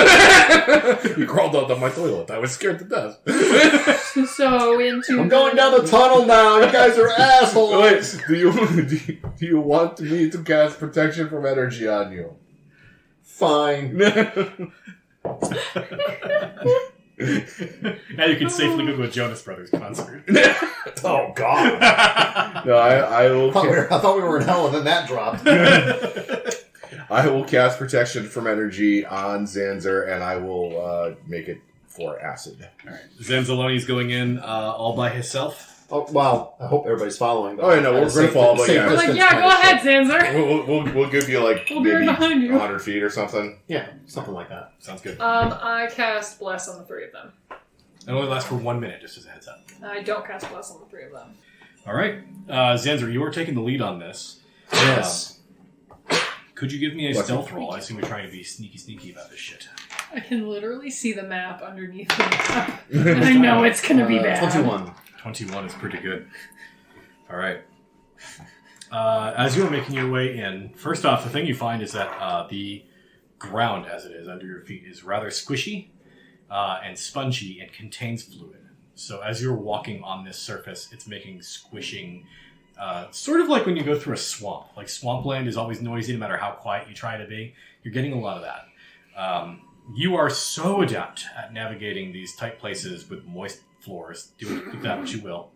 He crawled out of my toilet. I was scared to death. So into. I'm going down the tunnel now. You guys are assholes. Wait, do you want me to cast protection from energy on you? Fine. Now you can safely go to a Jonas Brothers concert. Oh God. No, I will. I thought we were in hell, and then that dropped. I will cast protection from energy on Zanzer, and I will make it for acid. All right, Zanzaloni's going in all by himself. Oh well, I hope everybody's following. Oh, yeah, no, we're gonna follow, but yeah. I'm like, yeah, go ahead, Zanzer. We'll give you like We'll be right maybe behind you. 100 feet or something. Yeah, something like that. Sounds good. I cast Bless on the 3 of them. It only lasts for 1 minute, just as a heads up. I don't cast Bless on the 3 of them. All right, Zanzer, you are taking the lead on this. Yes. Could you give me a What? stealth roll? I assume you're trying to be sneaky about this shit. I can literally see the map underneath the map. And I know it's going to be bad. 21. 21 is pretty good. All right. As you are making your way in, first off, the thing you find is that the ground, as it is under your feet, is rather squishy and spongy and contains fluid. So as you're walking on this surface, it's making squishing, sort of like when you go through a swamp. Like swampland is always noisy no matter how quiet you try to be. You're getting a lot of that. You are so adept at navigating these tight places with moist floors, do that what you will,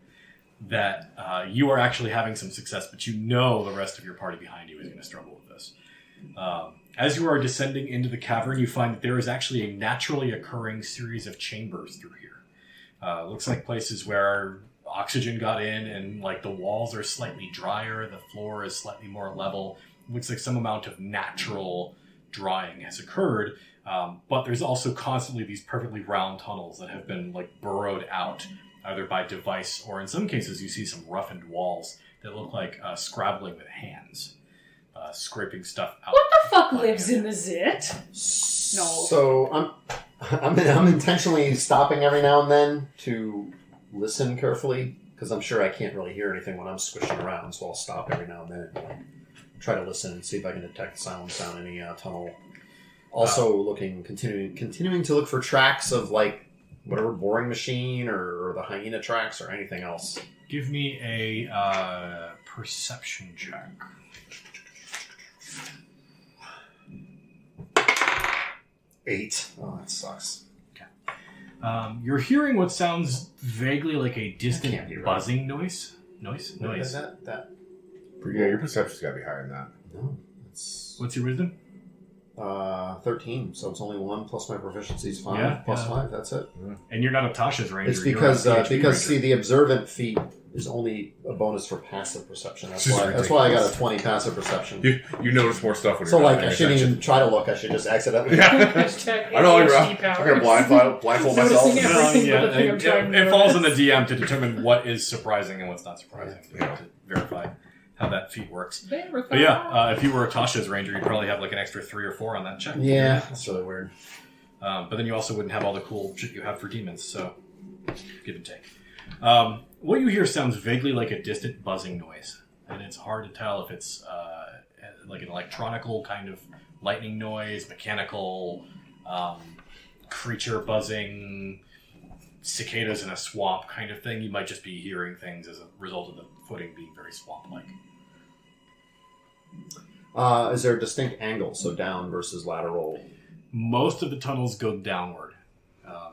that you are actually having some success, but you know the rest of your party behind you is going to struggle with this. As you are descending into the cavern, you find that there is actually a naturally occurring series of chambers through here. Looks like places where oxygen got in, and like the walls are slightly drier, the floor is slightly more level. Looks like some amount of natural drying has occurred, but there's also constantly these perfectly round tunnels that have been like burrowed out, either by device or in some cases you see some roughened walls that look like scrabbling with hands, scraping stuff out. What the fuck lives in the zit? No. So I'm intentionally stopping every now and then to listen carefully because I'm sure I can't really hear anything when I'm squishing around. So I'll stop every now and then and like, try to listen and see if I can detect sounds down any tunnel. Also, continuing to look for tracks of like whatever boring machine or the hyena tracks or anything else. Give me a perception check. 8. Oh, that sucks. You're hearing what sounds vaguely like a That distant can't be right. buzzing noise. Noise. That Yeah, your perception's got to be higher than that. no. It's What's your wisdom? 13, so it's only 1 plus my proficiency is 5 Yeah, plus yeah. 5. That's it. And you're not a Tasha's ranger. It's you're because a PhD ranger. see, the observant feat is only a bonus for passive perception. That's This is why I got ridiculous. a 20 passive perception. You notice more stuff when So you're not like, I paying shouldn't attention. even try to look. I should just accidentally. Hashtag I know, you're ADHD right. I'm going to powers. blindfold myself. Noticing Well, everything yeah, but the thing I'm trying to it falls on notice. the DM to determine what is surprising and what's not surprising. Yeah. To verify how that feat works. Verify. But yeah, if you were a Tasha's ranger, you'd probably have like an extra 3 or 4 on that check. Yeah, that's really weird. But then you also wouldn't have all the cool shit you have for demons, so give and take. What you hear sounds vaguely like a distant buzzing noise, and it's hard to tell if it's like an electronical kind of lightning noise, mechanical, creature buzzing, cicadas in a swamp kind of thing. You might just be hearing things as a result of the footing being very swamp-like. Is there a distinct angle, so down versus lateral? Most of the tunnels go downward.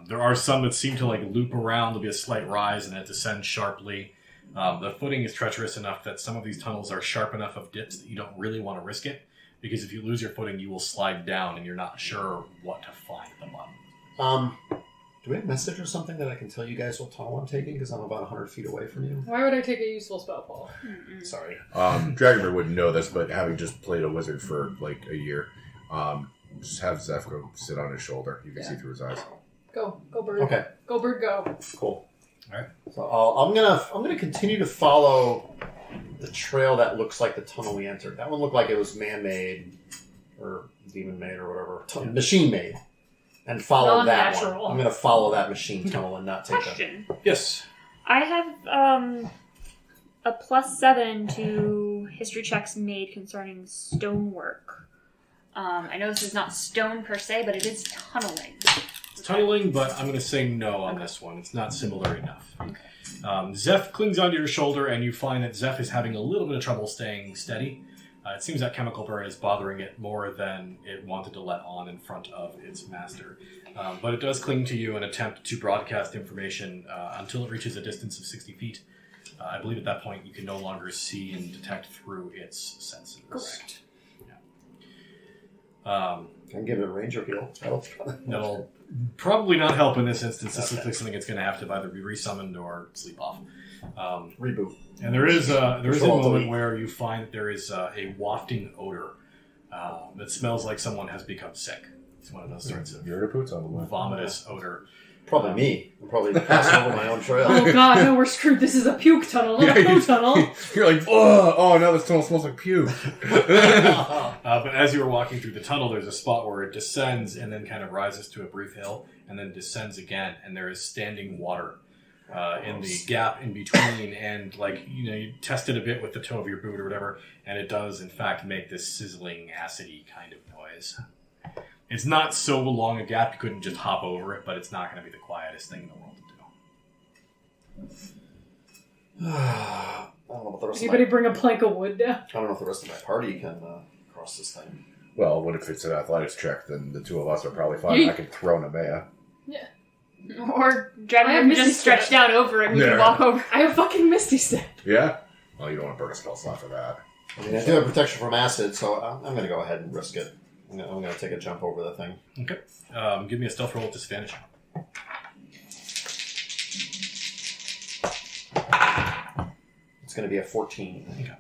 There are some that seem to like loop around. There'll be a slight rise and it descends sharply. The footing is treacherous enough that some of these tunnels are sharp enough of dips that you don't really want to risk it, because if you lose your footing, you will slide down and you're not sure what to find at the bottom. Do we have a message or something that I can tell you guys what tunnel I'm taking? Because I'm about 100 feet away from you. Why would I take a useful spell, Paul? Sorry. Dragomir wouldn't know this, but having just played a wizard for like a year, just have Zeph go sit on his shoulder. You can see through his eyes. Go bird. Okay. Go bird, go. Cool. All right. So I'm gonna continue to follow the trail that looks like the tunnel we entered. That one looked like it was man-made or demon-made or whatever, machine-made, and follow that one. Non-natural. I'm gonna follow that machine tunnel and not take that. Question. Yes. I have a +7 to history checks made concerning stonework. I know this is not stone per se, but it is tunneling. It's tunneling, but I'm going to say no on this one. It's not similar enough. Zeph clings onto your shoulder, and you find that Zeph is having a little bit of trouble staying steady. It seems that chemical burn is bothering it more than it wanted to let on in front of its master. But it does cling to you and attempt to broadcast information until it reaches a distance of 60 feet. I believe at that point you can no longer see and detect through its senses. Correct. Yeah. Can give it a ranger heal. That'll probably not help in this instance. This looks like something it's going to have to either be resummoned or sleep off. Reboot. And there is a Control moment delete. where you find that there is a wafting odor that smells like someone has become sick. It's one of those sorts of Yuripoots on the left. vomitous odor. Probably me. I'm probably passing over my own trail. Oh god, no, we're screwed. This is a puke tunnel, not a poo tunnel. You're like, oh, now this tunnel smells like puke. But as you are walking through the tunnel, there's a spot where it descends and then kind of rises to a brief hill and then descends again, and there is standing water in the gap in between. And you test it a bit with the toe of your boot or whatever, and it does in fact make this sizzling, acidy kind of noise. It's not so long a gap you couldn't just hop over it, but it's not going to be the quietest thing in the world to do. I don't know about the rest Anybody of bring a plank of wood down? I don't know if the rest of my party can cross this thing. Well, what if it's an athletics check? Then the two of us are probably fine. Yeet. I can throw Nemea. Or I Dragon have can Misty just stretch Step. down over and we Yeah. can walk over. I have fucking Misty Step. Yeah? Well, you don't want to burn a spell slot for that. I mean, I do have protection from acid, so I'm going to go ahead and risk it. I'm going to take a jump over the thing. Okay. Give me a stealth roll with disadvantage. It's going to be a 14.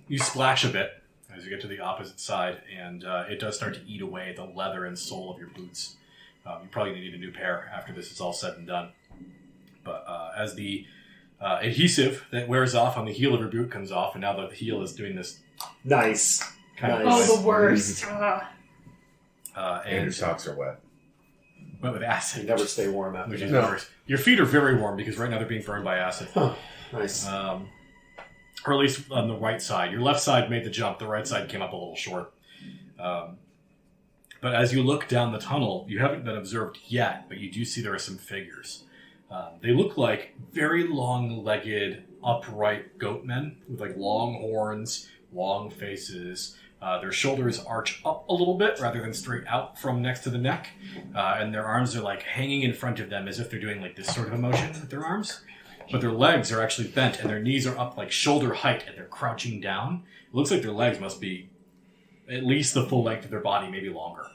You splash a bit as you get to the opposite side, and it does start to eat away the leather and sole of your boots. You probably need a new pair after this is all said and done. But as the adhesive that wears off on the heel of your boot comes off, and now the heel is doing this Nice. kind of Nice. noise, Oh, the worst. And your and socks are wet. went with You acid, never stay warm after which that. is No. worse. Your feet are very warm because right now they're being burned by acid. Huh. Nice. Or at least on the right side. Your left side made the jump. The right side came up a little short. But as you look down the tunnel, you haven't been observed yet, but you do see there are some figures. They look like very long-legged, upright goat men with long horns, long faces. Their shoulders arch up a little bit rather than straight out from next to the neck. And their arms are hanging in front of them as if they're doing this sort of a motion with their arms. But their legs are actually bent and their knees are up shoulder height and they're crouching down. It looks like their legs must be at least the full length of their body, maybe longer.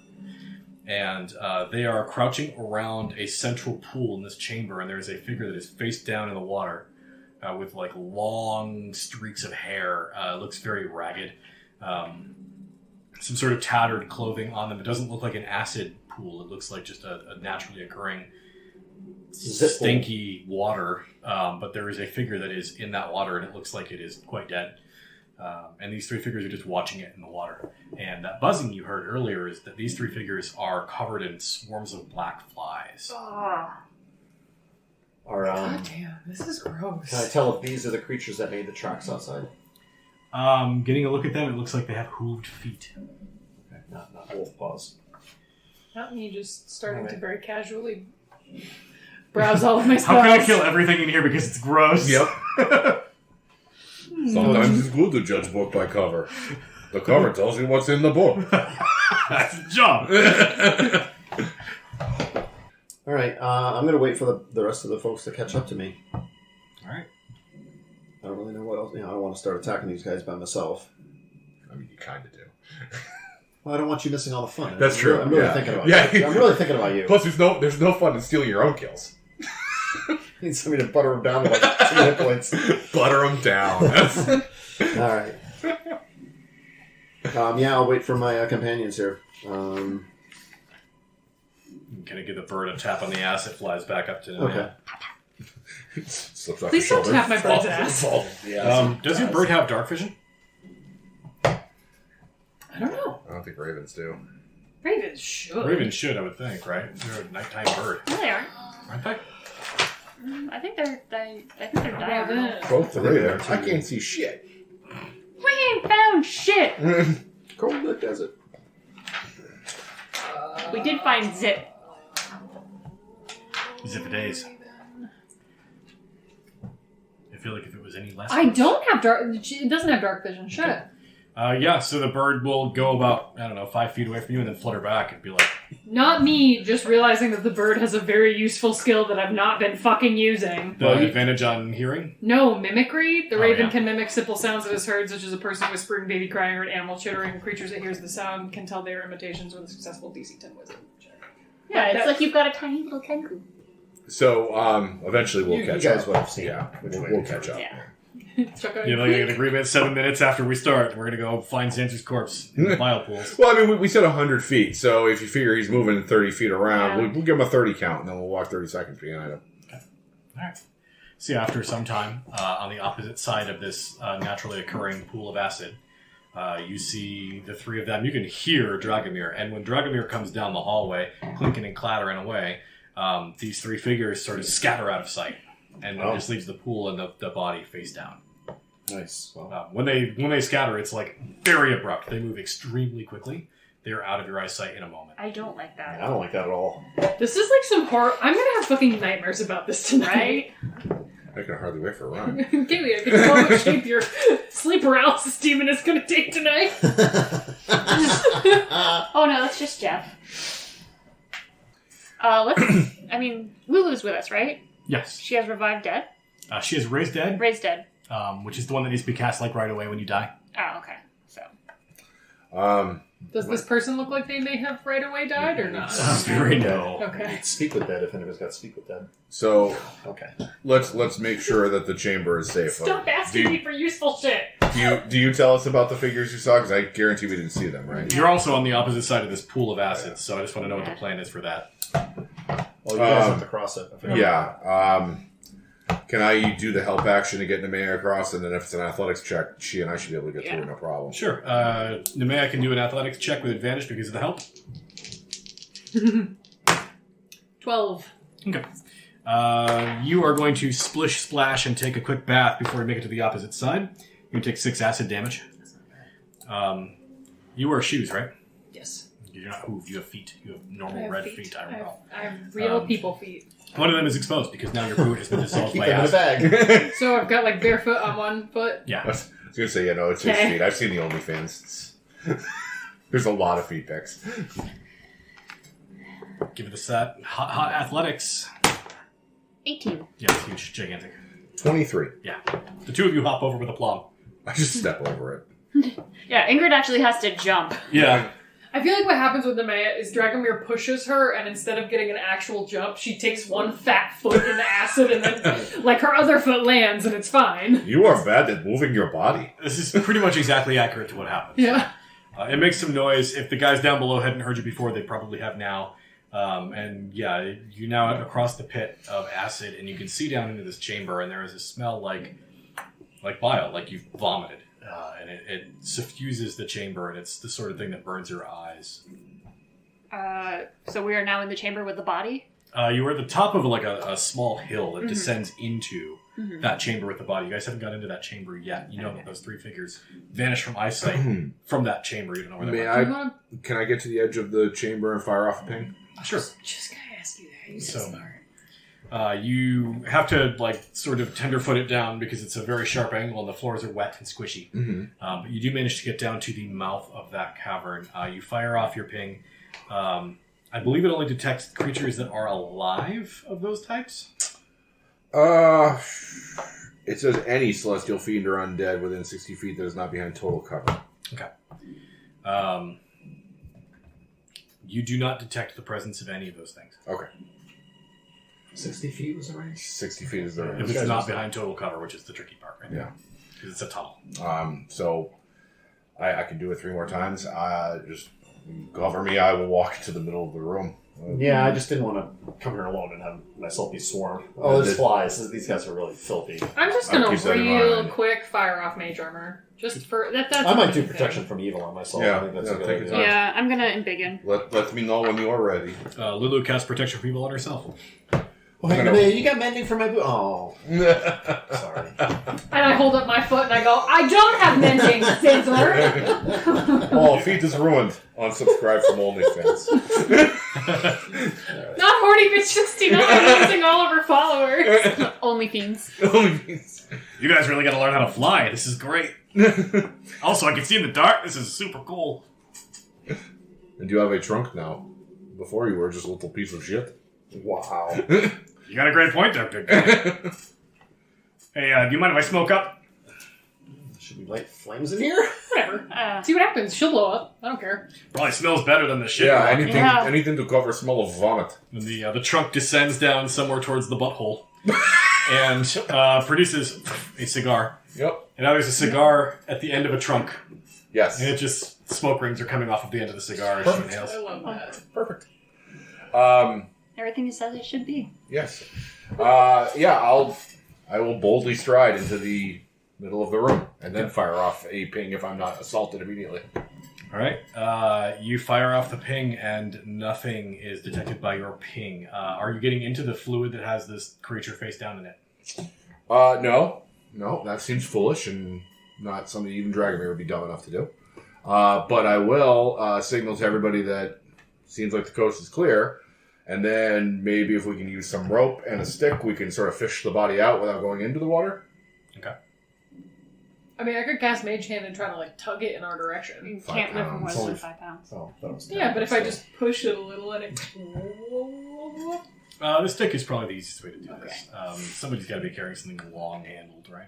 And they are crouching around a central pool in this chamber, and there's a figure that is face down in the water with like long streaks of hair. Looks very ragged. Some sort of tattered clothing on them. It doesn't look like an acid pool. It looks like just a naturally occurring stinky water. But there is a figure that is in that water, and it looks like it is quite dead. And these three figures are just watching it in the water. And that buzzing you heard earlier is that these three figures are covered in swarms of black flies. God damn, this is gross. Can I tell if these are the creatures that made the tracks outside? Getting a look at them, it looks like they have hooved feet. Okay, not wolf paws. Not me just starting to very casually browse all of my spells. How can I kill everything in here because it's gross? Yep. Sometimes it's good to judge book by cover. The cover tells you what's in the book. That's the job. All right, I'm going to wait for the rest of the folks to catch up to me. All right. I don't really know what else. I don't want to start attacking these guys by myself. I mean, you kind of do. Well, I don't want you missing all the fun. That's true. I'm really thinking about you. I'm really thinking about you. Plus, there's no fun in stealing your own kills. Need somebody to butter them down to like 2 hit points. Butter them down. All right. Yeah, I'll wait for my companions here. Kind of give the bird a tap on the ass. It flies back up to the Okay. Slips off Please your don't shoulder. tap my bird's ass. Does your bird have dark vision? I don't know. I don't think ravens do. Ravens should. Ravens should, I would think, right? They're a nighttime bird, No, they aren't. aren't they? I think they're diurnal. Both the raven. I can't see shit. We ain't found shit. Cold the desert. We did find Zip. Zip days. I feel like if it was any less. I don't have dark. It doesn't have dark vision. Shut up. Yeah, so the bird will go about, 5 feet away from you and then flutter back and be like... Not me just realizing that the bird has a very useful skill that I've not been fucking using. The advantage on hearing? No, mimicry. The raven yeah. can mimic simple sounds it has heard, such as a person whispering, baby crying, or an animal chittering. Creatures that hears the sound can tell they are imitations with a successful DC 10 wisdom check. Yeah, it's like you've got a tiny little kangaroo. So, eventually we'll catch you guys up. would have seen. Yeah, which we'll, way we'll to catch go. up. Yeah. Chuck out You your have like feet. an agreement 7 minutes after we start. We're going to go find Xander's corpse in the bile pools. Well, I mean, we said 100 feet, so if you figure he's moving 30 feet around, Yeah. we'll give him a 30 count, and then we'll walk 30 seconds behind him. Alright. So after some time, on the opposite side of this naturally occurring pool of acid, you see the three of them. You can hear Dragomir, and when Dragomir comes down the hallway, clinking and clattering away, these three figures sort of scatter out of sight, and it just leaves the pool and the body face down. Nice. Well, When they scatter, it's like very abrupt. They move extremely quickly. They're out of your eyesight in a moment. I don't like that. I don't like that at all. This is like some horror. I'm gonna have fucking nightmares about this tonight. I can hardly wait for a run. Kaylee, I can tell how much shape your sleep paralysis demon is gonna take tonight. Oh no, that's just Jeff. Lulu's with us, right? Yes. She has revived dead. She is raised dead, Raised dead. which is the one that needs to be cast like right away when you die. Oh, okay. So. Does this person look like they may have right away died or not? Very no. Okay. Speak with dead if anybody's got speak with dead. So Okay. let's make sure that the chamber is safe. Stop asking me for useful shit. Do you tell us about the figures you saw? Because I guarantee we didn't see them, right? You're also on the opposite side of this pool of acid, so I just want to know what the plan is for that. Well, you guys have to cross it. I forgot. Yeah. Can I do the help action to get Nemea across, and then if it's an athletics check, she and I should be able to get through, no problem. Sure. Nemea can do an athletics check with advantage because of the help. 12. Okay. You are going to splish splash and take a quick bath before you make it to the opposite side. You take 6 acid damage. You wear shoes, right? Yes. You're not hooved. You have feet. You have I normal have red feet. feet, I recall. I have real people feet. One of them is exposed because now your boot has been dissolved Keep by them in a acid. bag. So I've got like barefoot on one foot. I Yeah. was going to say, it's his Okay. feet. I've seen the OnlyFans. There's a lot of feet pics. Give it a set. Hot athletics. 18. Yeah, it's huge. Gigantic. 23. Yeah. The two of you hop over with aplomb. I just step over it. Yeah, Ingrid actually has to jump. Yeah. I feel like what happens with Nemea is Dragomir pushes her, and instead of getting an actual jump, she takes one fat foot in the acid, and then, like, her other foot lands, and it's fine. You are bad at moving your body. This is pretty much exactly accurate to what happens. Yeah. It makes some noise. If the guys down below hadn't heard you before, they probably have now. And yeah, you're now across the pit of acid, and you can see down into this chamber, and there is a smell like bile, like you've vomited. And it suffuses the chamber, and it's the sort of thing that burns your eyes. So we are now in the chamber with the body? You are at the top of a small hill that descends into that chamber with the body. You guys haven't got into that chamber yet. You know that those three figures vanished from eyesight from that chamber. You don't know where they went. Can I get to the edge of the chamber and fire off a ping? Sure. Just gonna ask you that. You're So- so smart. You have to sort of tenderfoot it down because it's a very sharp angle and the floors are wet and squishy. But you do manage to get down to the mouth of that cavern. You fire off your ping. I believe it only detects creatures that are alive of those types. It says any celestial fiend or undead within 60 feet that is not behind total cover. Okay. You do not detect the presence of any of those things. Okay. 60 feet was the range? 60 feet is the If range. it's not behind total cover, which is the tricky part, right? Yeah. Because it's a tunnel. So I can do it 3 more times. Just cover me. I will walk to the middle of the room. Yeah, I just didn't want to come here alone and have myself be swarmed. Oh, there's flies. These guys are really filthy. I'm just I'll gonna keep that in real mind. quick fire off mage armor. Just for that's I might do thing. protection from evil on myself. Yeah, I think that's yeah, a good take idea. your time. Yeah, I'm gonna embiggen. Let me know when you are ready. Lulu casts protection from evil on herself. Oh, hey, man, you got mending for my boot? Oh, sorry. And I hold up my foot and I go, I don't have mending, Sizzler. Oh, feet is ruined. Unsubscribe from OnlyFans. Not horny bitch 69 losing all of her followers. Only fiends. You guys really got to learn how to fly. This is great. Also, I can see in the dark. This is super cool. And you have a trunk now. Before you were just a little piece of shit. Wow. You got a great point there, big guy. Hey, do you mind if I smoke up? Should we light flames in here? Whatever. See what happens. She'll blow up. I don't care. Probably smells better than the shit. Yeah, we're walking anything anything to cover smell of vomit. in. And the trunk descends down somewhere towards the butthole and produces a cigar. Yep. And now there's a cigar at the end of a trunk. Yes. And it just, smoke rings are coming off of the end of the cigar as she inhales. I love that. Perfect. Everything it says it should be. Yes. Yeah, I will boldly stride into the middle of the room and then fire off a ping if I'm not assaulted immediately. All right. You fire off the ping, and nothing is detected by your ping. Are you getting into the fluid that has this creature face down in it? No. No, that seems foolish and not something even Dragomir would be dumb enough to do. But I will signal to everybody that seems like the coast is clear, and then maybe if we can use some rope and a stick, we can sort of fish the body out without going into the water. Okay. I mean, I could cast Mage Hand and try to, like, tug it in our direction. You 5 can't lift more pounds. than Only 5 pounds. Oh, that was Yeah, but if I just push it a little and it... The stick is probably the easiest way to do this. Somebody's got to be carrying something long-handled, right?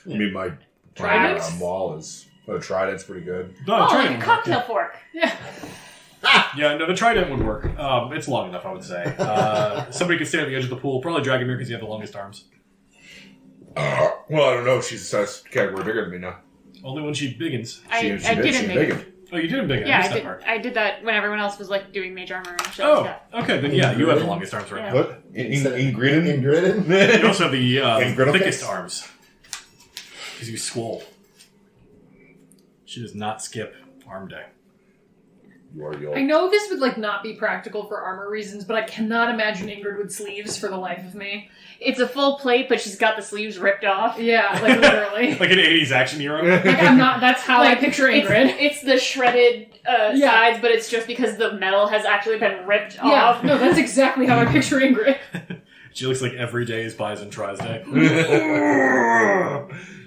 I mean, my Trident? maul is... a trident's pretty good. No, Oh, like trident a would work, cocktail fork. Yeah. Yeah, no, the trident would work. It's long enough, I would say. Somebody could stand at the edge of the pool. Probably Dragomir because you have the longest arms. Well, I don't know. She's a size category bigger than me now. Only when she biggins. I She did did, a she mage. bigger. Oh, you did a big. Yeah, I missed I that did. part. I did that when everyone else was like doing mage armor and shit Oh, like that. okay. Then yeah, you have the longest arms right Yeah. now. What? Ingrid? Ingrid? You also have the Ingrid thickest face? arms. Because you swole. She does not skip arm day. You are the I know this would, like, not be practical for armor reasons, but I cannot imagine Ingrid with sleeves for the life of me. It's a full plate, but she's got the sleeves ripped off. Yeah, like, literally. Like an 80s action hero. Like, I'm not... That's how I picture Ingrid. It's the shredded Yeah. sides, but it's just because the metal has actually been ripped Yeah, off. no, that's exactly how I picture Ingrid. She looks like every day is Bison Tries Day.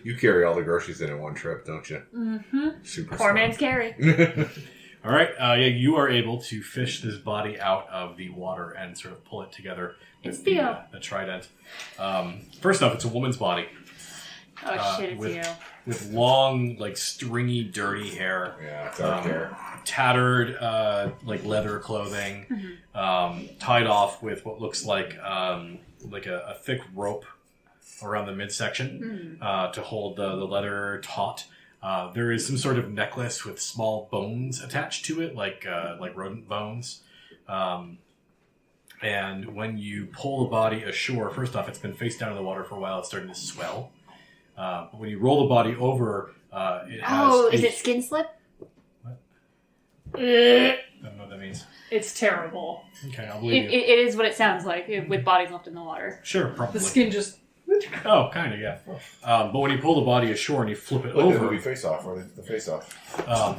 You carry all the groceries in one trip, don't you? Mm-hmm. Super Poor smart. man's carry. All right, yeah, you are able to fish this body out of the water and sort of pull it together with It's the Theo. trident. First off, it's a woman's body. Oh shit, it's with, you. with long, like stringy, dirty hair. Yeah, dark hair. Tattered, like leather clothing, tied off with what looks like a thick rope around the midsection to hold the leather taut. There is some sort of necklace with small bones attached to it, like rodent bones. And when you pull the body ashore, first off, it's been face down in the water for a while. It's starting to swell. But when you roll the body over, it has. Oh, is it skin slip? I don't know what that means. It's terrible. Okay, I'll believe you. It is what it sounds like with bodies left in the water. Sure, probably. The skin just... Oh, kind of, yeah. But when you pull the body ashore and you flip it Look at the over, movie Face Off, or the Face Off.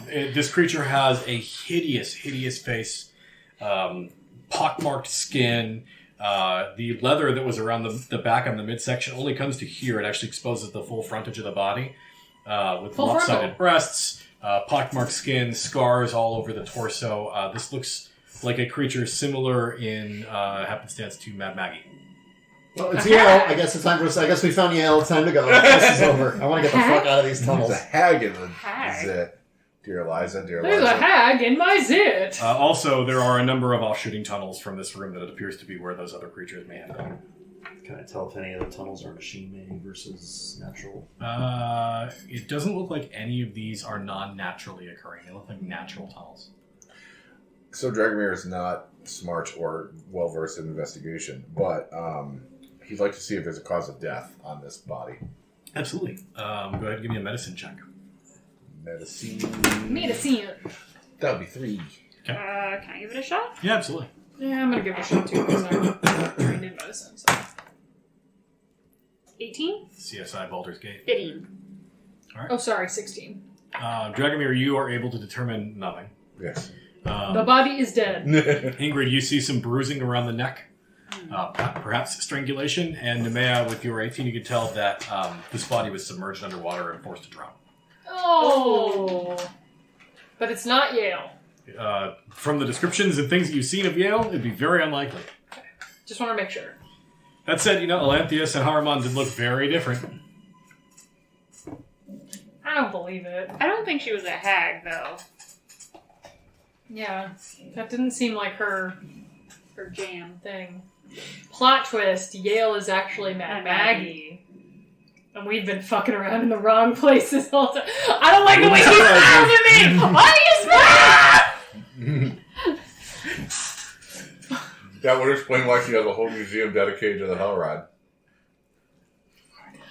this creature has a hideous face, pockmarked skin. The leather that was around the back on the midsection only comes to here. It actually exposes the full frontage of the body, with Full lopsided frontal. breasts, pockmarked skin, scars all over the torso. This looks like a creature similar in happenstance to Mad Maggie. Well, it's Yale. I guess it's time for us. I guess we found Yale. It's time to go. This is over. I want to get the fuck out of these tunnels. There's a hag in the Hag. zit. Dear Eliza. There's a hag in my zit! Also, there are a number of offshooting tunnels from this room that it appears to be where those other creatures may have been. Can I tell if any of the tunnels are machine-made versus natural? It doesn't look like any of these are non-naturally occurring. They look like natural tunnels. So Dragomir is not smart or well-versed in investigation, but he'd like to see if there's a cause of death on this body. Absolutely. Go ahead and give me a medicine check. Medicine. Made a scene. That would be 3. Can I give it a shot? Yeah, absolutely. Yeah, I'm gonna give it a shot too, because I'm trained in medicine, so... 18? CSI Baldur's Gate. 15. Oh, sorry, 16. Dragomir, you are able to determine nothing. Yes. The body is dead. Ingrid, you see some bruising around the neck. Perhaps strangulation. And Nemea, with your 18, you can tell that this body was submerged underwater and forced to drown. Oh. But it's not Yale. From the descriptions and things that you've seen of Yale, it'd be very unlikely. Just want to make sure. That said, Elanthius and Haruman did look very different. I don't believe it. I don't think she was a hag, though. Yeah, that didn't seem like her Jam. thing. Plot twist, Yale is actually Mad Mad Maggie. And we've been fucking around in the wrong places all the time. I don't like the way he smiles at me! Why do you smile? That would explain why she has a whole museum dedicated to the Hell Rod.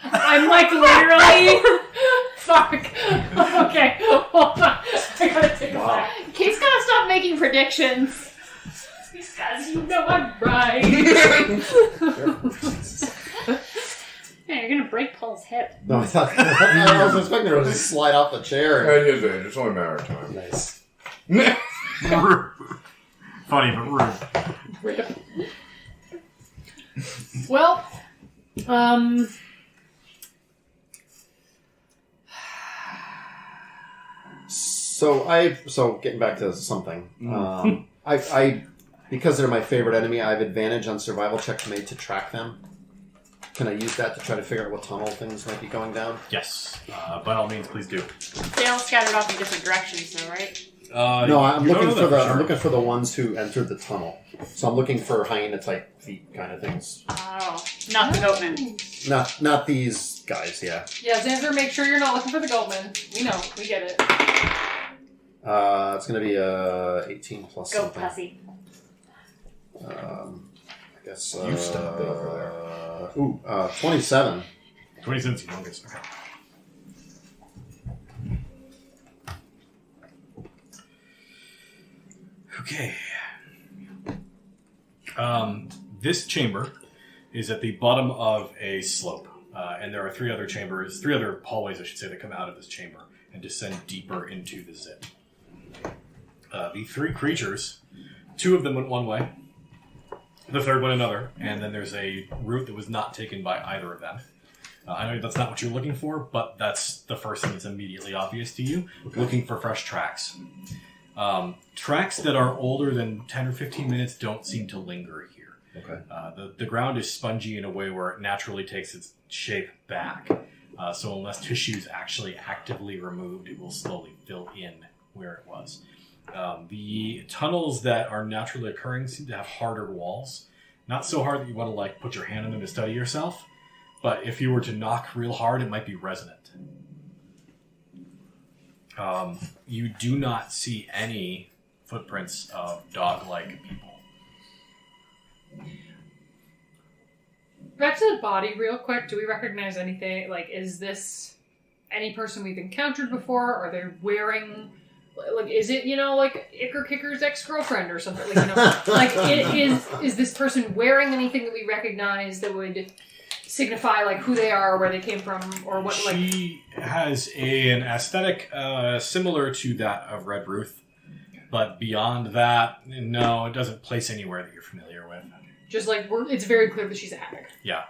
I'm like literally... Fuck. Okay, hold on. I gotta take a back. Kate's gotta stop making predictions. Because you know I'm right. Yeah, you're gonna break Paul's hip. No, I thought I was expecting her to just slide off the chair. At his age, it's only a matter of time. Nice. Funny, but rude. Well, So getting back to something. I because they're my favorite enemy, I have advantage on survival checks made to track them. Can I use that to try to figure out what tunnel things might be going down? Yes. By all means, please do. They all scattered off in different directions, though, right? No, I'm you don't looking know for that the sure. I'm looking for the ones who entered the tunnel. So I'm looking for hyena type feet kind of things. Oh, not the goatman. Not these guys, yeah. yeah, Xander, make sure you're not looking for the Goatman. We know, we get it. It's gonna be 18 plus Goat something. pussy. I guess You stop it over 27. 27 is humongous. Okay. This chamber is at the bottom of a slope, and there are three other hallways, I should say, that come out of this chamber and descend deeper into the zit. The three creatures, two of them went one way, the third one another, and then there's a route that was not taken by either of them. I know that's not what you're looking for, but that's the first thing that's immediately obvious to you. Okay. Looking for fresh tracks. Tracks that are older than 10 or 15 minutes don't seem to linger here. Okay. The ground is spongy in a way where it naturally takes its shape back. So unless tissue is actually actively removed, it will slowly fill in where it was. The tunnels that are naturally occurring seem to have harder walls. Not so hard that you want to like put your hand in them to study yourself, but if you were to knock real hard, it might be resonant. You do not see any footprints of dog-like people. Back to the body real quick. Do we recognize anything? Like, is this any person we've encountered before? Are they wearing... Like, is it, like, Icker Kicker's ex-girlfriend or something? Like, like, is this person wearing anything that we recognize that would signify, like, who they are, or where they came from, or what, like... She has an aesthetic similar to that of Red Ruth, but beyond that, no, it doesn't place anywhere that you're familiar with. Just, like, it's very clear that she's a hag. Yeah.